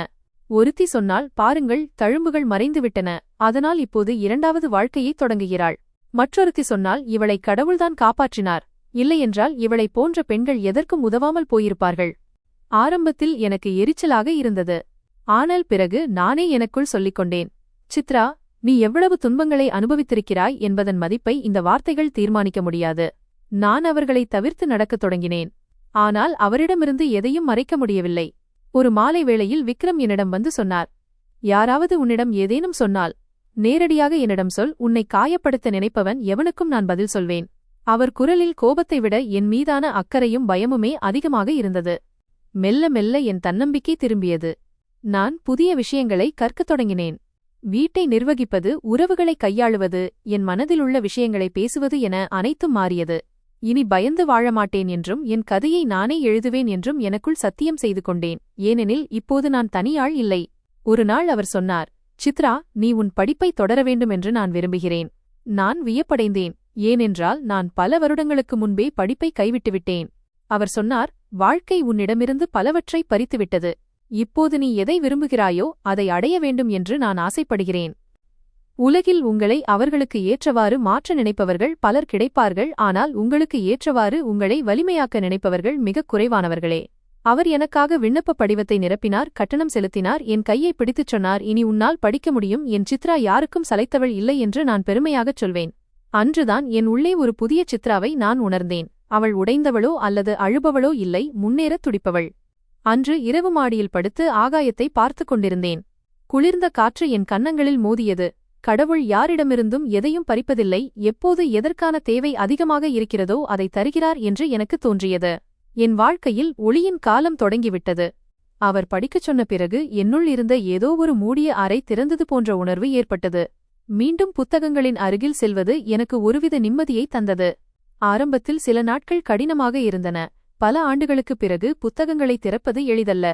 ஒருத்தி சொன்னால், பாருங்கள், தழும்புகள் மறைந்துவிட்டன, அதனால் இப்போது இரண்டாவது வாழ்க்கையைத் தொடங்குகிறாள். மற்றொருத்தி சொன்னால், இவளை கடவுள்தான் காப்பாற்றினார், இல்லையென்றால் இவளைப் போன்ற பெண்கள் எதற்கும் உதவாமல் போயிருப்பார்கள். ஆரம்பத்தில் எனக்கு எரிச்சலாக இருந்தது. ஆனால் பிறகு நானே எனக்குள் சொல்லிக்கொண்டேன், சித்ரா, நீ எவ்வளவு துன்பங்களை அனுபவித்திருக்கிறாய் என்பதன் மதிப்பை இந்த வார்த்தைகள் தீர்மானிக்க முடியாது. நான் அவர்களை தவிர்த்து நடக்கத் தொடங்கினேன். ஆனால் அவரிடமிருந்து எதையும் மறைக்க முடியவில்லை. ஒரு மாலை வேளையில் விக்ரம் என்னிடம் வந்து சொன்னார், யாராவது உன்னிடம் ஏதேனும் சொன்னால் நேரடியாக என்னிடம் சொல், உன்னை காயப்படுத்த நினைப்பவன் எவனுக்கும் நான் பதில் சொல்வேன். அவர் குரலில் கோபத்தை விட என் மீதான அக்கறையும் பயமுமே அதிகமாக இருந்தது. மெல்ல மெல்ல என் தன்னம்பிக்கை திரும்பியது. நான் புதிய விஷயங்களை கற்கத் தொடங்கினேன். வீட்டை நிர்வகிப்பது, உறவுகளை கையாளுவது, என் மனதிலுள்ள விஷயங்களை பேசுவது என அனைத்தும் மாறியது. இனி பயந்து வாழமாட்டேன் என்றும் என் கதையை நானே எழுதுவேன் என்றும் எனக்குள் சத்தியம் செய்து கொண்டேன். ஏனெனில் இப்போது நான் தனியாள் இல்லை. ஒரு நாள் அவர் சொன்னார், சித்ரா, நீ உன் படிப்பை தொடர வேண்டும் என்று நான் விரும்புகிறேன். நான் வியப்படைந்தேன். ஏனென்றால் நான் பல வருடங்களுக்கு முன்பே படிப்பை கைவிட்டுவிட்டேன். அவர் சொன்னார், வாழ்க்கை உன்னிடமிருந்து பலவற்றை பறித்துவிட்டது. இப்போது நீ எதை விரும்புகிறாயோ அதை அடைய வேண்டும் என்று நான் ஆசைப்படுகிறேன். உலகில் உங்களை அவர்களுக்கு ஏற்றவாறு மாற்ற நினைப்பவர்கள் பலர் கிடைப்பார்கள். ஆனால் உங்களுக்கு ஏற்றவாறு உங்களை வலிமையாக்க நினைப்பவர்கள் மிகக் குறைவானவர்களே. அவர் எனக்காக விண்ணப்ப படிவத்தை நிரப்பினார், கட்டணம் செலுத்தினார், என் கையை பிடித்துச் சொன்னார், இனி உன்னால் படிக்க முடியும், என் சித்ரா யாருக்கும் சளைத்தவள் இல்லை என்று நான் பெருமையாகச் சொல்வேன். அன்றுதான் என் உள்ளே ஒரு புதிய சித்ராவை நான் உணர்ந்தேன். அவள் உடைந்தவளோ அல்லது அழுபவளோ இல்லை, முன்னேறத் துடிப்பவள். அன்று இரவு மாடியில் படுத்து ஆகாயத்தை பார்த்து கொண்டிருந்தேன். குளிர்ந்த காற்று என் கன்னங்களில் மோதியது. கடவுள் யாரிடமிருந்தும் எதையும் பறிப்பதில்லை, எப்போது எதற்கான தேவை அதிகமாக இருக்கிறதோ அதை தருகிறார் என்று எனக்கு தோன்றியது. என் வாழ்க்கையில் ஒளியின் காலம் தொடங்கிவிட்டது. அவர் படிக்கச் சொன்ன பிறகு என்னுள் இருந்த ஏதோ ஒரு மூடிய அறை திறந்தது போன்ற உணர்வு ஏற்பட்டது. மீண்டும் புத்தகங்களின் அருகில் செல்வது எனக்கு ஒருவித நிம்மதியை தந்தது. ஆரம்பத்தில் சில நாட்கள் கடினமாக இருந்தன. பல ஆண்டுகளுக்குப் பிறகு புத்தகங்களை திறப்பது எளிதல்ல.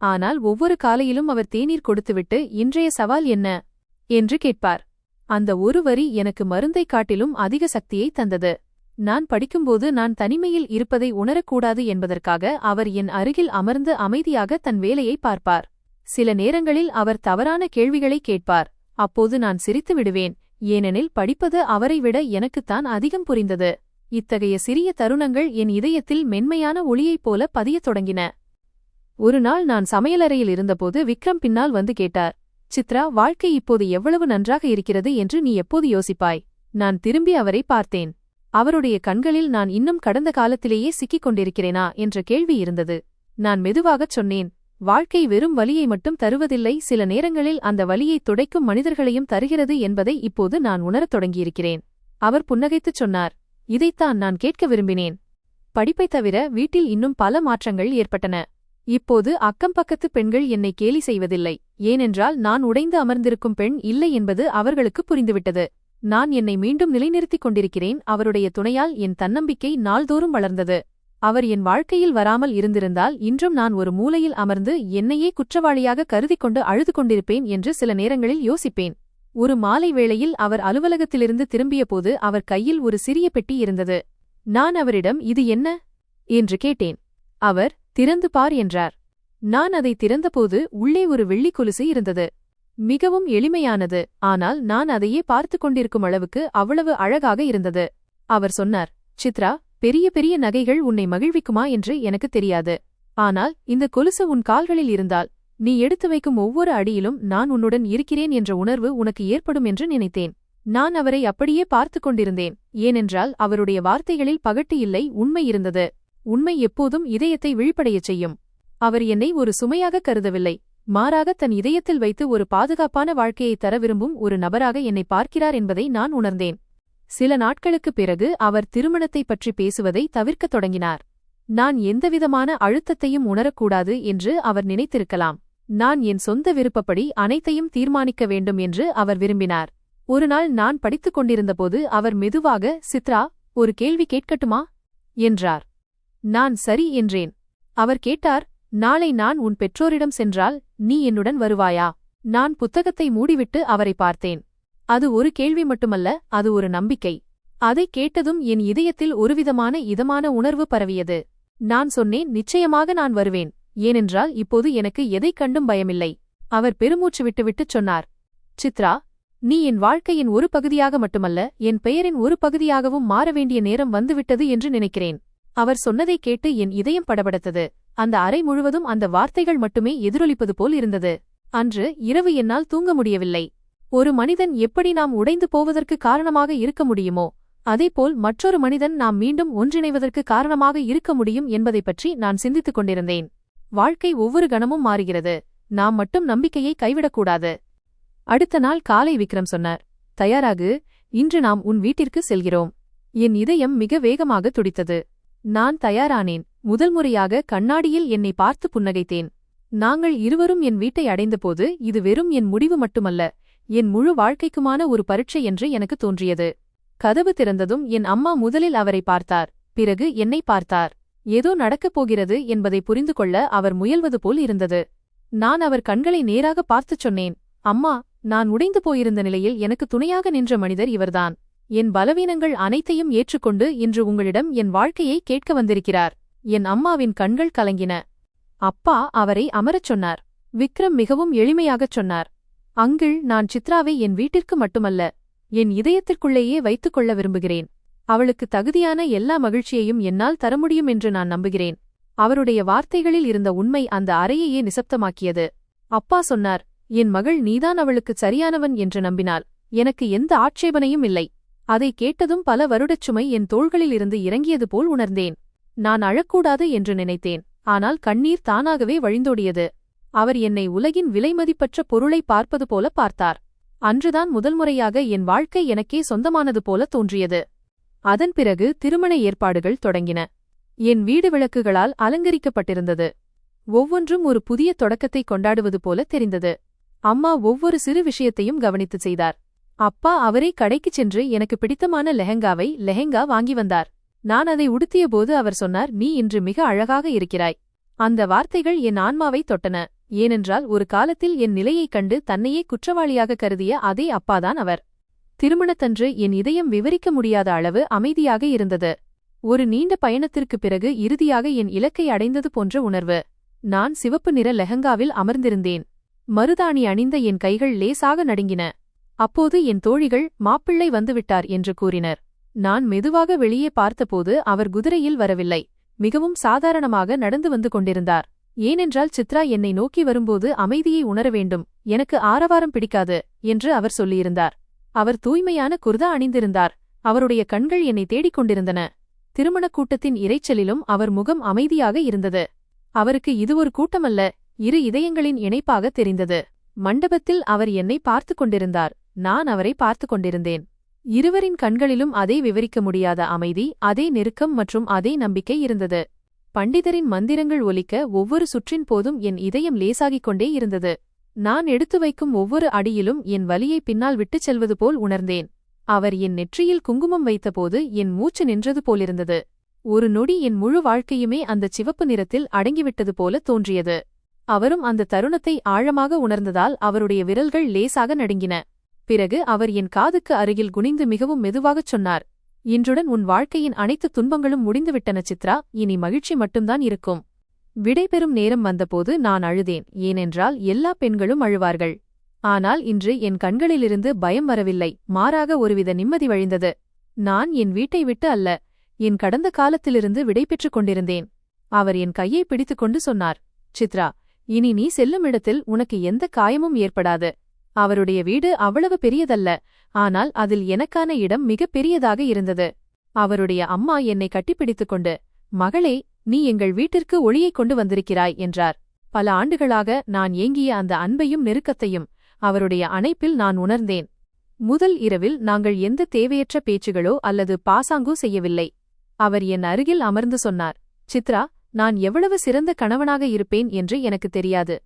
ஆனால் ஒவ்வொரு காலையிலும் அவர் தேநீர் கொடுத்துவிட்டு, இன்றைய சவால் என்ன என்று கேட்பார். அந்த ஒரு வரி எனக்கு மருந்தைக் காட்டிலும் அதிக சக்தியை தந்தது. நான் படிக்கும்போது நான் தனிமையில் இருப்பதை உணரக்கூடாது என்பதற்காக அவர் என் அருகில் அமர்ந்து அமைதியாக தன் வேலையை பார்ப்பார். சில நேரங்களில் அவர் தவறான கேள்விகளை கேட்பார். அப்போது நான் சிரித்து விடுவேன், ஏனெனில் படிப்பது அவரை விட எனக்குத்தான் அதிகம் புரிந்தது. இத்தகைய சிறிய தருணங்கள் என் இதயத்தில் மென்மையான ஒளியைப் போல பதியத் தொடங்கின. ஒரு நாள் நான் சமையலறையில் இருந்தபோது விக்ரம் பின்னால் வந்து கேட்டார், சித்ரா, வாழ்க்கை இப்போது எவ்வளவு நன்றாக இருக்கிறது என்று நீ எப்போது யோசிப்பாய்? நான் திரும்பி அவரை பார்த்தேன். அவருடைய கண்களில் நான் இன்னும் கடந்த காலத்திலேயே சிக்கிக் கொண்டிருக்கிறேனா என்ற கேள்வி இருந்தது. நான் மெதுவாகச் சொன்னேன், வாழ்க்கை வெறும் வலியை மட்டும் தருவதில்லை, சில நேரங்களில் அந்த வலியை துடைக்கும் மனிதர்களையும் தருகிறது என்பதை இப்போது நான் உணரத் தொடங்கியிருக்கிறேன். அவர் புன்னகைத்துச் சொன்னார், இதைத்தான் நான் கேட்க விரும்பினேன். படிப்பைத் தவிர வீட்டில் இன்னும் பல மாற்றங்கள் ஏற்பட்டன. இப்போது அக்கம்பக்கத்து பெண்கள் என்னை கேலி செய்வதில்லை, ஏனென்றால் நான் உடைந்து அமர்ந்திருக்கும் பெண் இல்லை என்பது அவர்களுக்கு புரிந்துவிட்டது. நான் என்னை மீண்டும் நிலைநிறுத்திக் கொண்டிருக்கிறேன். அவருடைய துணையால் என் தன்னம்பிக்கை நாள்தோறும் வளர்ந்தது. அவர் என் வாழ்க்கையில் வராமல் இருந்திருந்தால் இன்றும் நான் ஒரு மூலையில் அமர்ந்து என்னையே குற்றவாளியாக கருதிக் கொண்டு அழுது கொண்டிருப்பேன் என்று சில நேரங்களில் யோசிப்பேன். ஒரு மாலை வேளையில் அவர் அலுவலகத்திலிருந்து திரும்பியபோது அவர் கையில் ஒரு சிறிய பெட்டி இருந்தது. நான் அவரிடம், இது என்ன என்று கேட்டேன். அவர், திறந்து பார் என்றார். நான் அதை திறந்தபோது உள்ளே ஒரு வெள்ளிக் கொலுசு இருந்தது. மிகவும் எளிமையானது, ஆனால் நான் அதையே பார்த்துக் கொண்டிருக்கும் அளவுக்கு அவ்வளவு அழகாக இருந்தது. அவர் சொன்னார், சித்ரா, பெரிய பெரிய நகைகள் உன்னை மகிழ்விக்குமா என்று எனக்கு தெரியாது. ஆனால் இந்த கொலுசு உன் கால்களில் இருந்தால், நீ எடுத்து வைக்கும் ஒவ்வொரு அடியிலும் நான் உன்னுடன் இருக்கிறேன் என்ற உணர்வு உனக்கு ஏற்படும் என்று நினைத்தேன். நான் அவரை அப்படியே பார்த்துக் கொண்டிருந்தேன், ஏனென்றால் அவருடைய வார்த்தைகளில் பகட்டு இல்லை, உண்மை இருந்தது. உண்மை எப்போதும் இதயத்தை விழிப்படையச் செய்யும். அவர் என்னை ஒரு சுமையாக கருதவில்லை, மாறாக தன் இதயத்தில் வைத்து ஒரு பாதுகாப்பான வாழ்க்கையை தர விரும்பும் ஒரு நபராக என்னை பார்க்கிறார் என்பதை நான் உணர்ந்தேன். சில நாட்களுக்குப் பிறகு அவர் திருமணத்தைப் பற்றி பேசுவதை தவிர்க்கத் தொடங்கினார். நான் எந்தவிதமான அழுத்தத்தையும் உணரக்கூடாது என்று அவர் நினைத்திருக்கலாம். நான் என் சொந்த விருப்பப்படி அனைத்தையும் தீர்மானிக்க வேண்டும் என்று அவர் விரும்பினார். ஒருநாள் நான் படித்துக் கொண்டிருந்தபோது அவர் மெதுவாக, சித்ரா, ஒரு கேள்வி கேட்கட்டுமா என்றார். நான் சரி என்றேன். அவர் கேட்டார், நாளை நான் உன் பெற்றோரிடம் சென்றால் நீ என்னுடன் வருவாயா? நான் புத்தகத்தை மூடிவிட்டு அவரை பார்த்தேன். அது ஒரு கேள்வி மட்டுமல்ல, அது ஒரு நம்பிக்கை. அதைக் கேட்டதும் என் இதயத்தில் ஒருவிதமான இதமான உணர்வு பரவியது. நான் சொன்னேன், நிச்சயமாக நான் வருவேன், ஏனென்றால் இப்போது எனக்கு எதைக் கண்டும் பயமில்லை. அவர் பெருமூச்சு விட்டுவிட்டுச் சொன்னார், சித்ரா, நீ என் வாழ்க்கையின் ஒரு பகுதியாக மட்டுமல்ல, என் பெயரின் ஒரு பகுதியாகவும் மாற வேண்டிய நேரம் வந்துவிட்டது என்று நினைக்கிறேன். அவர் சொன்னதைக் கேட்டு என் இதயம் படபடத்தது. அந்த அறை முழுவதும் அந்த வார்த்தைகள் மட்டுமே எதிரொலிப்பது போல் இருந்தது. அன்று இரவு என்னால் தூங்க முடியவில்லை. ஒரு மனிதன் எப்படி நாம் உடைந்து போவதற்கு காரணமாக இருக்க முடியுமோ, அதேபோல் மற்றொரு மனிதன் நாம் மீண்டும் ஒன்றிணைவதற்கு காரணமாக இருக்க முடியும் என்பதைப் பற்றி நான் சிந்தித்துக் கொண்டிருந்தேன். வாழ்க்கை ஒவ்வொரு கணமும் மாறுகிறது, நாம் மட்டும் நம்பிக்கையை கைவிடக்கூடாது. அடுத்த நாள் காலை விக்ரம் சொன்னார், தயாராகு, இன்று நாம் உன் வீட்டிற்கு செல்கிறோம். என் இதயம் மிக வேகமாக துடித்தது. நான் தயாரானேன். முதல் முறையாக கண்ணாடியில் என்னை பார்த்து புன்னகைத்தேன். நாங்கள் இருவரும் என் வீட்டை அடைந்தபோது இது வெறும் என் முடிவு மட்டுமல்ல, என் முழு வாழ்க்கைக்குமான ஒரு பரீட்சை என்று எனக்கு தோன்றியது. கதவு திறந்ததும் என் அம்மா முதலில் அவரை பார்த்தார், பிறகு என்னை பார்த்தார். ஏதோ நடக்கப் போகிறது என்பதை புரிந்து கொள்ள அவர் முயல்வது போல் இருந்தது. நான் அவர் கண்களை நேராக பார்த்துச் சொன்னேன், அம்மா, நான் உடைந்து போயிருந்த நிலையில் எனக்கு துணையாக நின்ற மனிதர் இவர்தான். என் பலவீனங்கள் அனைத்தையும் ஏற்றுக்கொண்டு இன்று உங்களிடம் என் வாழ்க்கையை கேட்க வந்திருக்கிறார். என் அம்மாவின் கண்கள் கலங்கின. அப்பா அவரை அமரச் சொன்னார். விக்ரம் மிகவும் எளிமையாகச் சொன்னார், அங்கிள், நான் சித்ராவை என் வீட்டிற்கு மட்டுமல்ல, என் இதயத்திற்குள்ளேயே வைத்துக் கொள்ள விரும்புகிறேன். அவளுக்கு தகுதியான எல்லா மகிழ்ச்சியையும் என்னால் தர முடியும் என்று நான் நம்புகிறேன். அவருடைய வார்த்தைகளில் இருந்த உண்மை அந்த அறையையே நிசப்தமாக்கியது. அப்பா சொன்னார், என் மகள் நீதான் அவளுக்குச் சரியானவன் என்று நம்பினாள். எனக்கு எந்த ஆட்சேபனையும் இல்லை. அதை கேட்டதும் பல வருடச் சுமை என் தோள்களில் இருந்து இறங்கியது போல் உணர்ந்தேன். நான் அழக்கூடாது என்று நினைத்தேன், ஆனால் கண்ணீர் தானாகவே வழிந்தோடியது. அவர் என்னை உலகின் விலைமதிப்பற்ற பொருளை பார்ப்பது போல பார்த்தார். அன்றுதான் முதல் முறையாக என் வாழ்க்கை எனக்கே சொந்தமானது போல தோன்றியது. அதன் பிறகு திருமண ஏற்பாடுகள் தொடங்கின. என் வீடு விளக்குகளால் அலங்கரிக்கப்பட்டிருந்தது. ஒவ்வொன்றும் ஒரு புதிய தொடக்கத்தை கொண்டாடுவது போல தெரிந்தது. அம்மா ஒவ்வொரு சிறு விஷயத்தையும் கவனித்து செய்தார். அப்பா அவரே கடைக்குச் சென்று எனக்கு பிடித்தமான லெஹெங்கா வாங்கி வந்தார். நான் அதை உடுத்தியபோது அவர் சொன்னார், நீ இன்று மிக அழகாக இருக்கிறாய். அந்த வார்த்தைகள் என் ஆன்மாவை தொட்டன. ஏனென்றால் ஒரு காலத்தில் என் நிலையைக் கண்டு தன்னையே குற்றவாளியாக கருதிய அதே அப்பாதான் அவர். திருமணத்தன்று என் இதயம் விவரிக்க முடியாத அளவு அமைதியாக இருந்தது. ஒரு நீண்ட பயணத்திற்குப் பிறகு இறுதியாக என் இலக்கை அடைந்தது போன்ற உணர்வு. நான் சிவப்பு நிற லெஹங்காவில் அமர்ந்திருந்தேன். மருதாணி அணிந்த என் கைகள் லேசாக நடுங்கின. அப்போது என் தோழிகள், மாப்பிள்ளை வந்துவிட்டார் என்று கூறினர். நான் மெதுவாக வெளியே பார்த்தபோது அவர் குதிரையில் வரவில்லை, மிகவும் சாதாரணமாக நடந்து வந்து கொண்டிருந்தார். ஏனென்றால் சித்ரா என்னை நோக்கி வரும்போது அமைதியை உணர வேண்டும், எனக்கு ஆரவாரம் பிடிக்காது என்று அவர் சொல்லியிருந்தார். அவர் தூய்மையான குர்தா அணிந்திருந்தார். அவருடைய கண்கள் என்னை தேடிக் கொண்டிருந்தன. திருமணக் கூட்டத்தின் இரைச்சலிலும் அவர் முகம் அமைதியாக இருந்தது. அவருக்கு இது ஒரு கூட்டமல்ல, இரு இதயங்களின் இணைப்பாக தெரிந்தது. மண்டபத்தில் அவர் என்னை பார்த்து கொண்டிருந்தார், நான் அவரை பார்த்து கொண்டிருந்தேன். இருவரின் கண்களிலும் அதே விவரிக்க முடியாத அமைதி, அதே நெருக்கம் மற்றும் அதே நம்பிக்கை இருந்தது. பண்டிதரின் மந்திரங்கள் ஒலிக்க ஒவ்வொரு சுற்றின் போதும் என் இதயம் லேசாகிக் கொண்டே இருந்தது. நான் எடுத்து வைக்கும் ஒவ்வொரு அடியிலும் என் வலியை பின்னால் விட்டுச் செல்வது போல் உணர்ந்தேன். அவர் என் நெற்றியில் குங்குமம் வைத்தபோது என் மூச்சு நின்றது போலிருந்தது. ஒரு நொடி என் முழு வாழ்க்கையுமே அந்த சிவப்பு நிறத்தில் அடங்கிவிட்டது போல தோன்றியது. அவரும் அந்த தருணத்தை ஆழமாக உணர்ந்ததால் அவருடைய விரல்கள் லேசாக நடுங்கின. பிறகு அவர் என் காதுக்கு அருகில் குனிந்து மிகவும் மெதுவாகச் சொன்னார், இன்றுடன் உன் வாழ்க்கையின் அனைத்து துன்பங்களும் முடிந்துவிட்டன சித்ரா, இனி மகிழ்ச்சி மட்டும்தான் இருக்கும். விடைபெறும் நேரம் வந்தபோது நான் அழுதேன், ஏனென்றால் எல்லா பெண்களும் அழுவார்கள். ஆனால் இன்று என் கண்களிலிருந்து பயம் வரவில்லை, மாறாக ஒருவித நிம்மதி வழிந்தது. நான் என் வீட்டை விட்டு அல்ல, என் கடந்த காலத்திலிருந்து விடைபெற்றுக் கொண்டிருந்தேன். அவர் என் கையை பிடித்துக்கொண்டு சொன்னார், சித்ரா, இனி நீ செல்லும் இடத்தில் உனக்கு எந்த காயமும் ஏற்படாது. அவருடைய வீடு அவ்வளவு பெரியதல்ல, ஆனால் அதில் எனக்கான இடம் மிகப் பெரியதாக இருந்தது. அவருடைய அம்மா என்னை கட்டிப்பிடித்துக்கொண்டு, மகளே, நீ எங்கள் வீட்டிற்கு ஒளியைக் கொண்டு வந்திருக்கிறாய் என்றார். பல ஆண்டுகளாக நான் ஏங்கிய அந்த அன்பையும் நெருக்கத்தையும் அவருடைய அணைப்பில் நான் உணர்ந்தேன். முதல் இரவில் நாங்கள் எந்த தேவையற்ற பேச்சுகளோ அல்லது பாசாங்கோ செய்யவில்லை. அவர் என் அருகில் அமர்ந்து சொன்னார், சித்ரா, நான் எவ்வளவு சிறந்த கணவனாக இருப்பேன் என்று எனக்கு தெரியாது.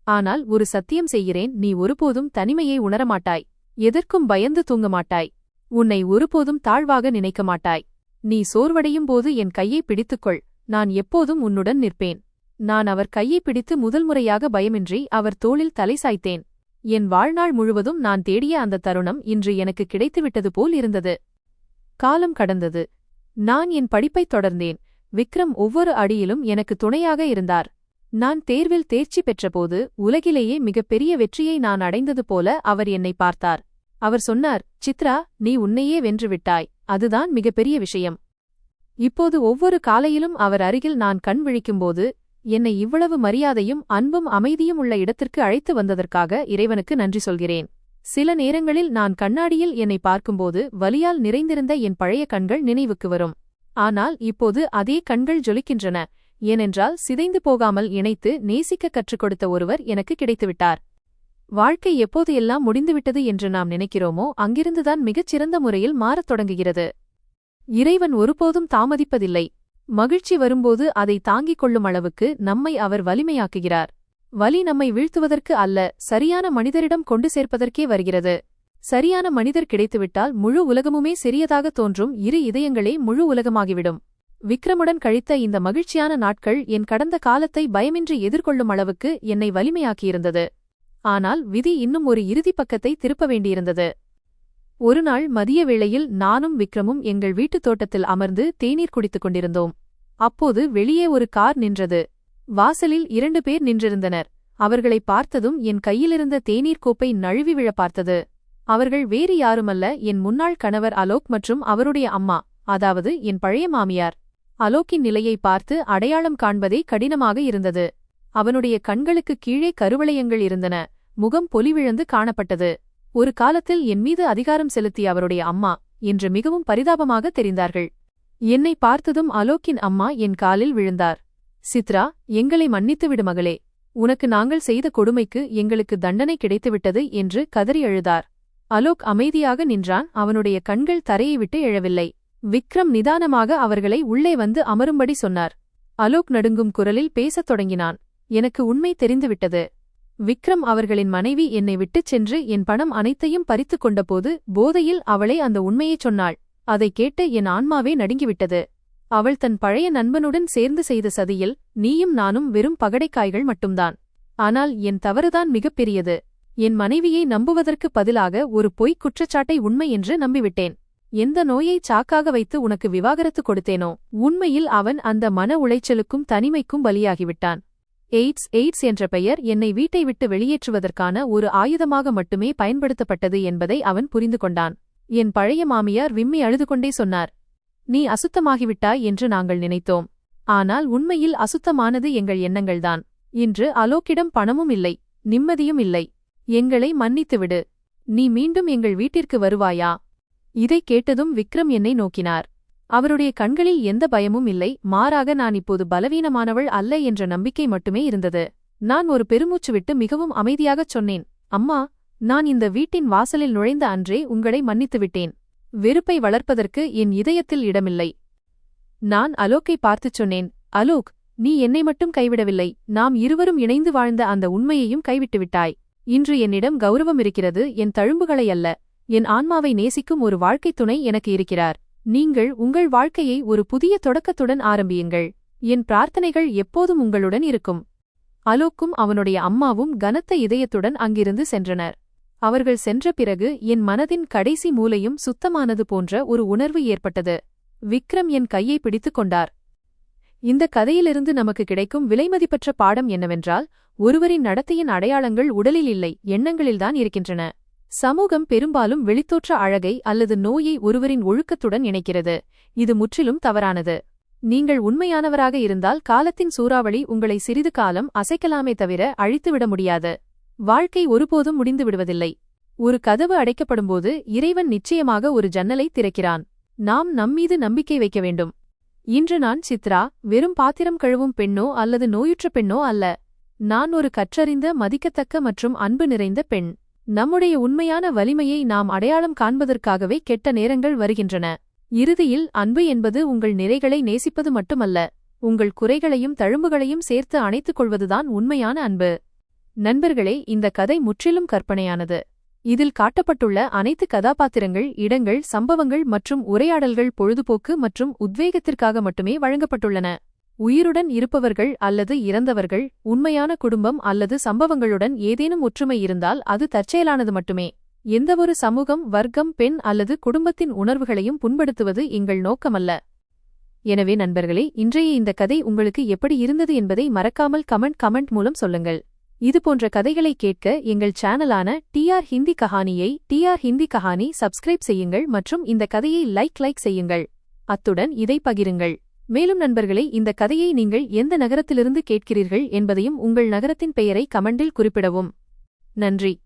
ஆனால் ஒரு சத்தியம் செய்கிறேன், நீ ஒருபோதும் தனிமையை உணரமாட்டாய். எதற்கும் பயந்து தூங்க மாட்டாய். உன்னை ஒருபோதும் தாழ்வாக நினைக்க மாட்டாய். நீ சோர்வடையும் போது என் கையை பிடித்துக்கொள், நான் எப்போதும் உன்னுடன் நிற்பேன். நான் அவர் கையை பிடித்து முதல் முறையாக பயமின்றி அவர் தோளில் தலை சாய்த்தேன். என் வாழ்நாள் முழுவதும் நான் தேடிய அந்த தருணம் இன்று எனக்கு கிடைத்துவிட்டது போல் இருந்தது. காலம் கடந்தது. நான் என் படிப்பைத் தொடர்ந்தேன். விக்ரம் ஒவ்வொரு அடியிலும் எனக்கு துணையாக இருந்தார். நான் தேர்வில் தேர்ச்சி பெற்றபோது உலகிலேயே மிகப்பெரிய வெற்றியை நான் அடைந்தது போல அவர் என்னை பார்த்தார். அவர் சொன்னார், சித்ரா, நீ உன்னையே வென்றுவிட்டாய், அதுதான் மிகப்பெரிய விஷயம். இப்போது ஒவ்வொரு காலையிலும் அவர் அருகில் நான் கண் விழிக்கும்போது என்னை இவ்வளவு மரியாதையும் அன்பும் அமைதியும் உள்ள இடத்திற்கு அழைத்து வந்ததற்காக இறைவனுக்கு நன்றி சொல்கிறேன். சில நேரங்களில் நான் கண்ணாடியில் என்னை பார்க்கும்போது வலியால் நிறைந்திருந்த என் பழைய கண்கள் நினைவுக்கு வரும். ஆனால் இப்போது அதே கண்கள் ஜொலிக்கின்றன, ஏனென்றால் சிதைந்து போகாமல் இணைத்து நேசிக்க கற்றுக் கொடுத்த ஒருவர் எனக்கு கிடைத்துவிட்டார். வாழ்க்கை எப்போது எல்லாம் முடிந்துவிட்டது என்று நாம் நினைக்கிறோமோ அங்கிருந்துதான் மிகச் சிறந்த முறையில் மாறத் தொடங்குகிறது. இறைவன் ஒருபோதும் தாமதிப்பதில்லை. மகிழ்ச்சி வரும்போது அதை தாங்கிக் கொள்ளும் அளவுக்கு நம்மை அவர் வலிமையாக்குகிறார். வலி நம்மை வீழ்த்துவதற்கு அல்ல, சரியான மனிதரிடம் கொண்டு சேர்ப்பதற்கே வருகிறது. சரியான மனிதர் கிடைத்துவிட்டால் முழு உலகமுமே சிறியதாக தோன்றும் இரு இதயங்களே முழு உலகமாகிவிடும். விக்ரமுடன் கழித்த இந்த மகிழ்ச்சியான நாட்கள் என் கடந்த காலத்தை பயமின்றி எதிர்கொள்ளும் அளவுக்கு என்னை வலிமையாக்கியிருந்தது. ஆனால் விதி இன்னும் ஒரு இறுதிப் பக்கத்தை திருப்ப வேண்டியிருந்தது. ஒருநாள் மதிய வேளையில் நானும் விக்ரமும் எங்கள் வீட்டுத் தோட்டத்தில் அமர்ந்து தேநீர் குடித்துக் கொண்டிருந்தோம். அப்போது வெளியே ஒரு கார் நின்றது. வாசலில் 2 பேர் நின்றிருந்தனர். அவர்களை பார்த்ததும் என் கையிலிருந்த தேநீர் கோப்பை நழுவி விழ பார்த்தது. அவர்கள் வேறு யாருமல்ல, என் முன்னாள் கணவர் அலோக் மற்றும் அவருடைய அம்மா, அதாவது என் பழைய மாமியார். அலோக்கின் நிலையை பார்த்து அடையாளம் காண்பதே கடினமாக இருந்தது. அவனுடைய கண்களுக்கு கீழே கருவளையங்கள் இருந்தன, முகம் பொலிவிழந்து காணப்பட்டது. ஒரு காலத்தில் என் மீது அதிகாரம் செலுத்திய அவருடைய அம்மா இன்று மிகவும் பரிதாபமாக தெரிந்தார்கள். என்னை பார்த்ததும் அலோக்கின் அம்மா என் காலில் விழுந்தார். சித்ரா, எங்களை மன்னித்துவிடு மகளே, உனக்கு நாங்கள் செய்த கொடுமைக்கு எங்களுக்கு தண்டனை கிடைத்துவிட்டது என்று கதறி அழுதார். அலோக் அமைதியாக நின்றான். அவனுடைய கண்கள் தரையை விட்டு எழவில்லை. விக்ரம் நிதானமாக அவர்களை உள்ளே வந்து அமரும்படி சொன்னார். அலோக் நடுங்கும் குரலில் பேசத் தொடங்கினான். எனக்கு உண்மை தெரிந்துவிட்டது. விக்ரம் அவர்களின் மனைவி என்னை விட்டுச் சென்று என் பணம் அனைத்தையும் பறித்துக் கொண்டபோது போதையில் அவளே அந்த உண்மையைச் சொன்னாள். அதைக் கேட்டு என் ஆன்மாவே நடுங்கிவிட்டது. அவள் தன் பழைய நண்பனுடன் சேர்ந்து செய்த சதியில் நீயும் நானும் வெறும் பகடைக்காய்கள் மட்டும்தான். ஆனால் என் தவறுதான் மிகப்பெரியது. என் மனைவியை நம்புவதற்கு பதிலாக ஒரு பொய்க் குற்றச்சாட்டை உண்மை என்று நம்பிவிட்டேன். எந்த நோயை சாக்காக வைத்து உனக்கு விவாகரத்து கொடுத்தேனோ உண்மையில் அவன் அந்த மன உளைச்சலுக்கும் தனிமைக்கும் பலியாகிவிட்டான். எய்ட்ஸ் என்ற பெயர் என்னை வீட்டை விட்டு வெளியேற்றுவதற்கான ஒரு ஆயுதமாக மட்டுமே பயன்படுத்தப்பட்டது என்பதை அவன் புரிந்து கொண்டான். என் பழைய மாமியார் விம்மி அழுது கொண்டே சொன்னார், நீ அசுத்தமாகிவிட்டாய் என்று நாங்கள் நினைத்தோம். ஆனால் உண்மையில் அசுத்தமானது எங்கள் எண்ணங்கள்தான். இன்று அலோக்கிடம் பணமும் இல்லை, நிம்மதியும் இல்லை. எங்களை மன்னித்துவிடு. நீ மீண்டும் எங்கள் வீட்டிற்கு வருவாயா? இதைக் கேட்டதும் விக்ரம் என்னை நோக்கினார். அவருடைய கண்களில் எந்த பயமும் இல்லை, மாறாக நான் இப்போது பலவீனமானவள் அல்ல என்ற நம்பிக்கை மட்டுமே இருந்தது. நான் ஒரு பெருமூச்சு விட்டு மிகவும் அமைதியாகச் சொன்னேன், அம்மா, நான் இந்த வீட்டின் வாசலில் நுழைந்த அன்றே உங்களை மன்னித்துவிட்டேன். வெறுப்பை வளர்ப்பதற்கு என் இதயத்தில் இடமில்லை. நான் அலோக்கை பார்த்துச் சொன்னேன், அலோக், நீ என்னை மட்டும் கைவிடவில்லை, நாம் இருவரும் இணைந்து வாழ்ந்த அந்த உண்மையையும் கைவிட்டுவிட்டாய். இன்று என்னிடம் கௌரவம் இருக்கிறது, என் தழும்புகளை அல்ல. என் ஆன்மாவை நேசிக்கும் ஒரு வாழ்க்கைத் துணை எனக்கு இருக்கிறார். நீங்கள் உங்கள் வாழ்க்கையை ஒரு புதிய தொடக்கத்துடன் ஆரம்பியுங்கள். என் பிரார்த்தனைகள் எப்போதும் உங்களுடன் இருக்கும். அலோக்கும் அவனுடைய அம்மாவும் கனத்த இதயத்துடன் அங்கிருந்து சென்றனர். அவர்கள் சென்ற பிறகு என் மனதின் கடைசி மூலையும் சுத்தமானது போன்ற ஒரு உணர்வு ஏற்பட்டது. விக்ரம் என் கையை பிடித்துக் கொண்டார். இந்த கதையிலிருந்து நமக்கு கிடைக்கும் விலைமதிப்பற்ற பாடம் என்னவென்றால், ஒருவரின் நடத்தையின் அடையாளங்கள் உடலில் இல்லை, எண்ணங்களில்தான் இருக்கின்றன. சமூகம் பெரும்பாலும் வெளித்தோற்ற அழகை அல்லது நோயை ஒருவரின் ஒழுக்கத்துடன் இணைக்கிறது. இது முற்றிலும் தவறானது. நீங்கள் உண்மையானவராக இருந்தால் காலத்தின் சூறாவளி உங்களை சிறிது காலம் அசைக்கலாமே தவிர அழித்துவிட முடியாது. வாழ்க்கை ஒருபோதும் முடிந்து விடுவதில்லை. ஒரு கதவு அடைக்கப்படும்போது இறைவன் நிச்சயமாக ஒரு ஜன்னலை திறக்கிறான். நாம் நம்மீது நம்பிக்கை வைக்க வேண்டும். இன்று நான் சித்ரா, வெறும் பாத்திரம் கழுவும் பெண்ணோ அல்லது நோயுற்ற பெண்ணோ அல்ல. நான் ஒரு கற்றறிந்த, மதிக்கத்தக்க மற்றும் அன்பு நிறைந்த பெண். நம்முடைய உண்மையான வலிமையை நாம் அடையாளம் காண்பதற்காகவே கெட்ட நேரங்கள் வருகின்றன. இறுதியில் அன்பு என்பது உங்கள் நிறைகளை நேசிப்பது மட்டுமல்ல, உங்கள் குறைகளையும் தழும்புகளையும் சேர்த்து அணைத்துக் கொள்வதுதான் உண்மையான அன்பு. நண்பர்களே, இந்த கதை முற்றிலும் கற்பனையானது. இதில் காட்டப்பட்டுள்ள அனைத்து கதாபாத்திரங்கள், இடங்கள், சம்பவங்கள் மற்றும் உரையாடல்கள் பொழுதுபோக்கு மற்றும் உத்வேகத்திற்காக மட்டுமே வழங்கப்பட்டுள்ளன. உயிருடன் இருப்பவர்கள் அல்லது இறந்தவர்கள், உண்மையான குடும்பம் அல்லது சம்பவங்களுடன் ஏதேனும் ஒற்றுமை இருந்தால் அது தற்செயலானது மட்டுமே. எந்தவொரு சமூகம், வர்க்கம், பெண் அல்லது குடும்பத்தின் உணர்வுகளையும் புண்படுத்துவது எங்கள் நோக்கமல்ல. எனவே நண்பர்களே, இன்றைய இந்த கதை உங்களுக்கு எப்படி இருந்தது என்பதை மறக்காமல் கமெண்ட் மூலம் சொல்லுங்கள். இதுபோன்ற கதைகளை கேட்க எங்கள் சேனலான டிஆர் ஹிந்தி கஹானியை டிஆர் ஹிந்தி கஹானி சப்ஸ்கிரைப் செய்யுங்கள் மற்றும் இந்த கதையை லைக் செய்யுங்கள். அத்துடன் இதை பகிருங்கள். மேலும் நண்பர்களே, இந்த கதையை நீங்கள் எந்த நகரத்திலிருந்து கேட்கிறீர்கள் என்பதையும் உங்கள் நகரத்தின் பெயரை கமெண்டில் குறிப்பிடவும். நன்றி.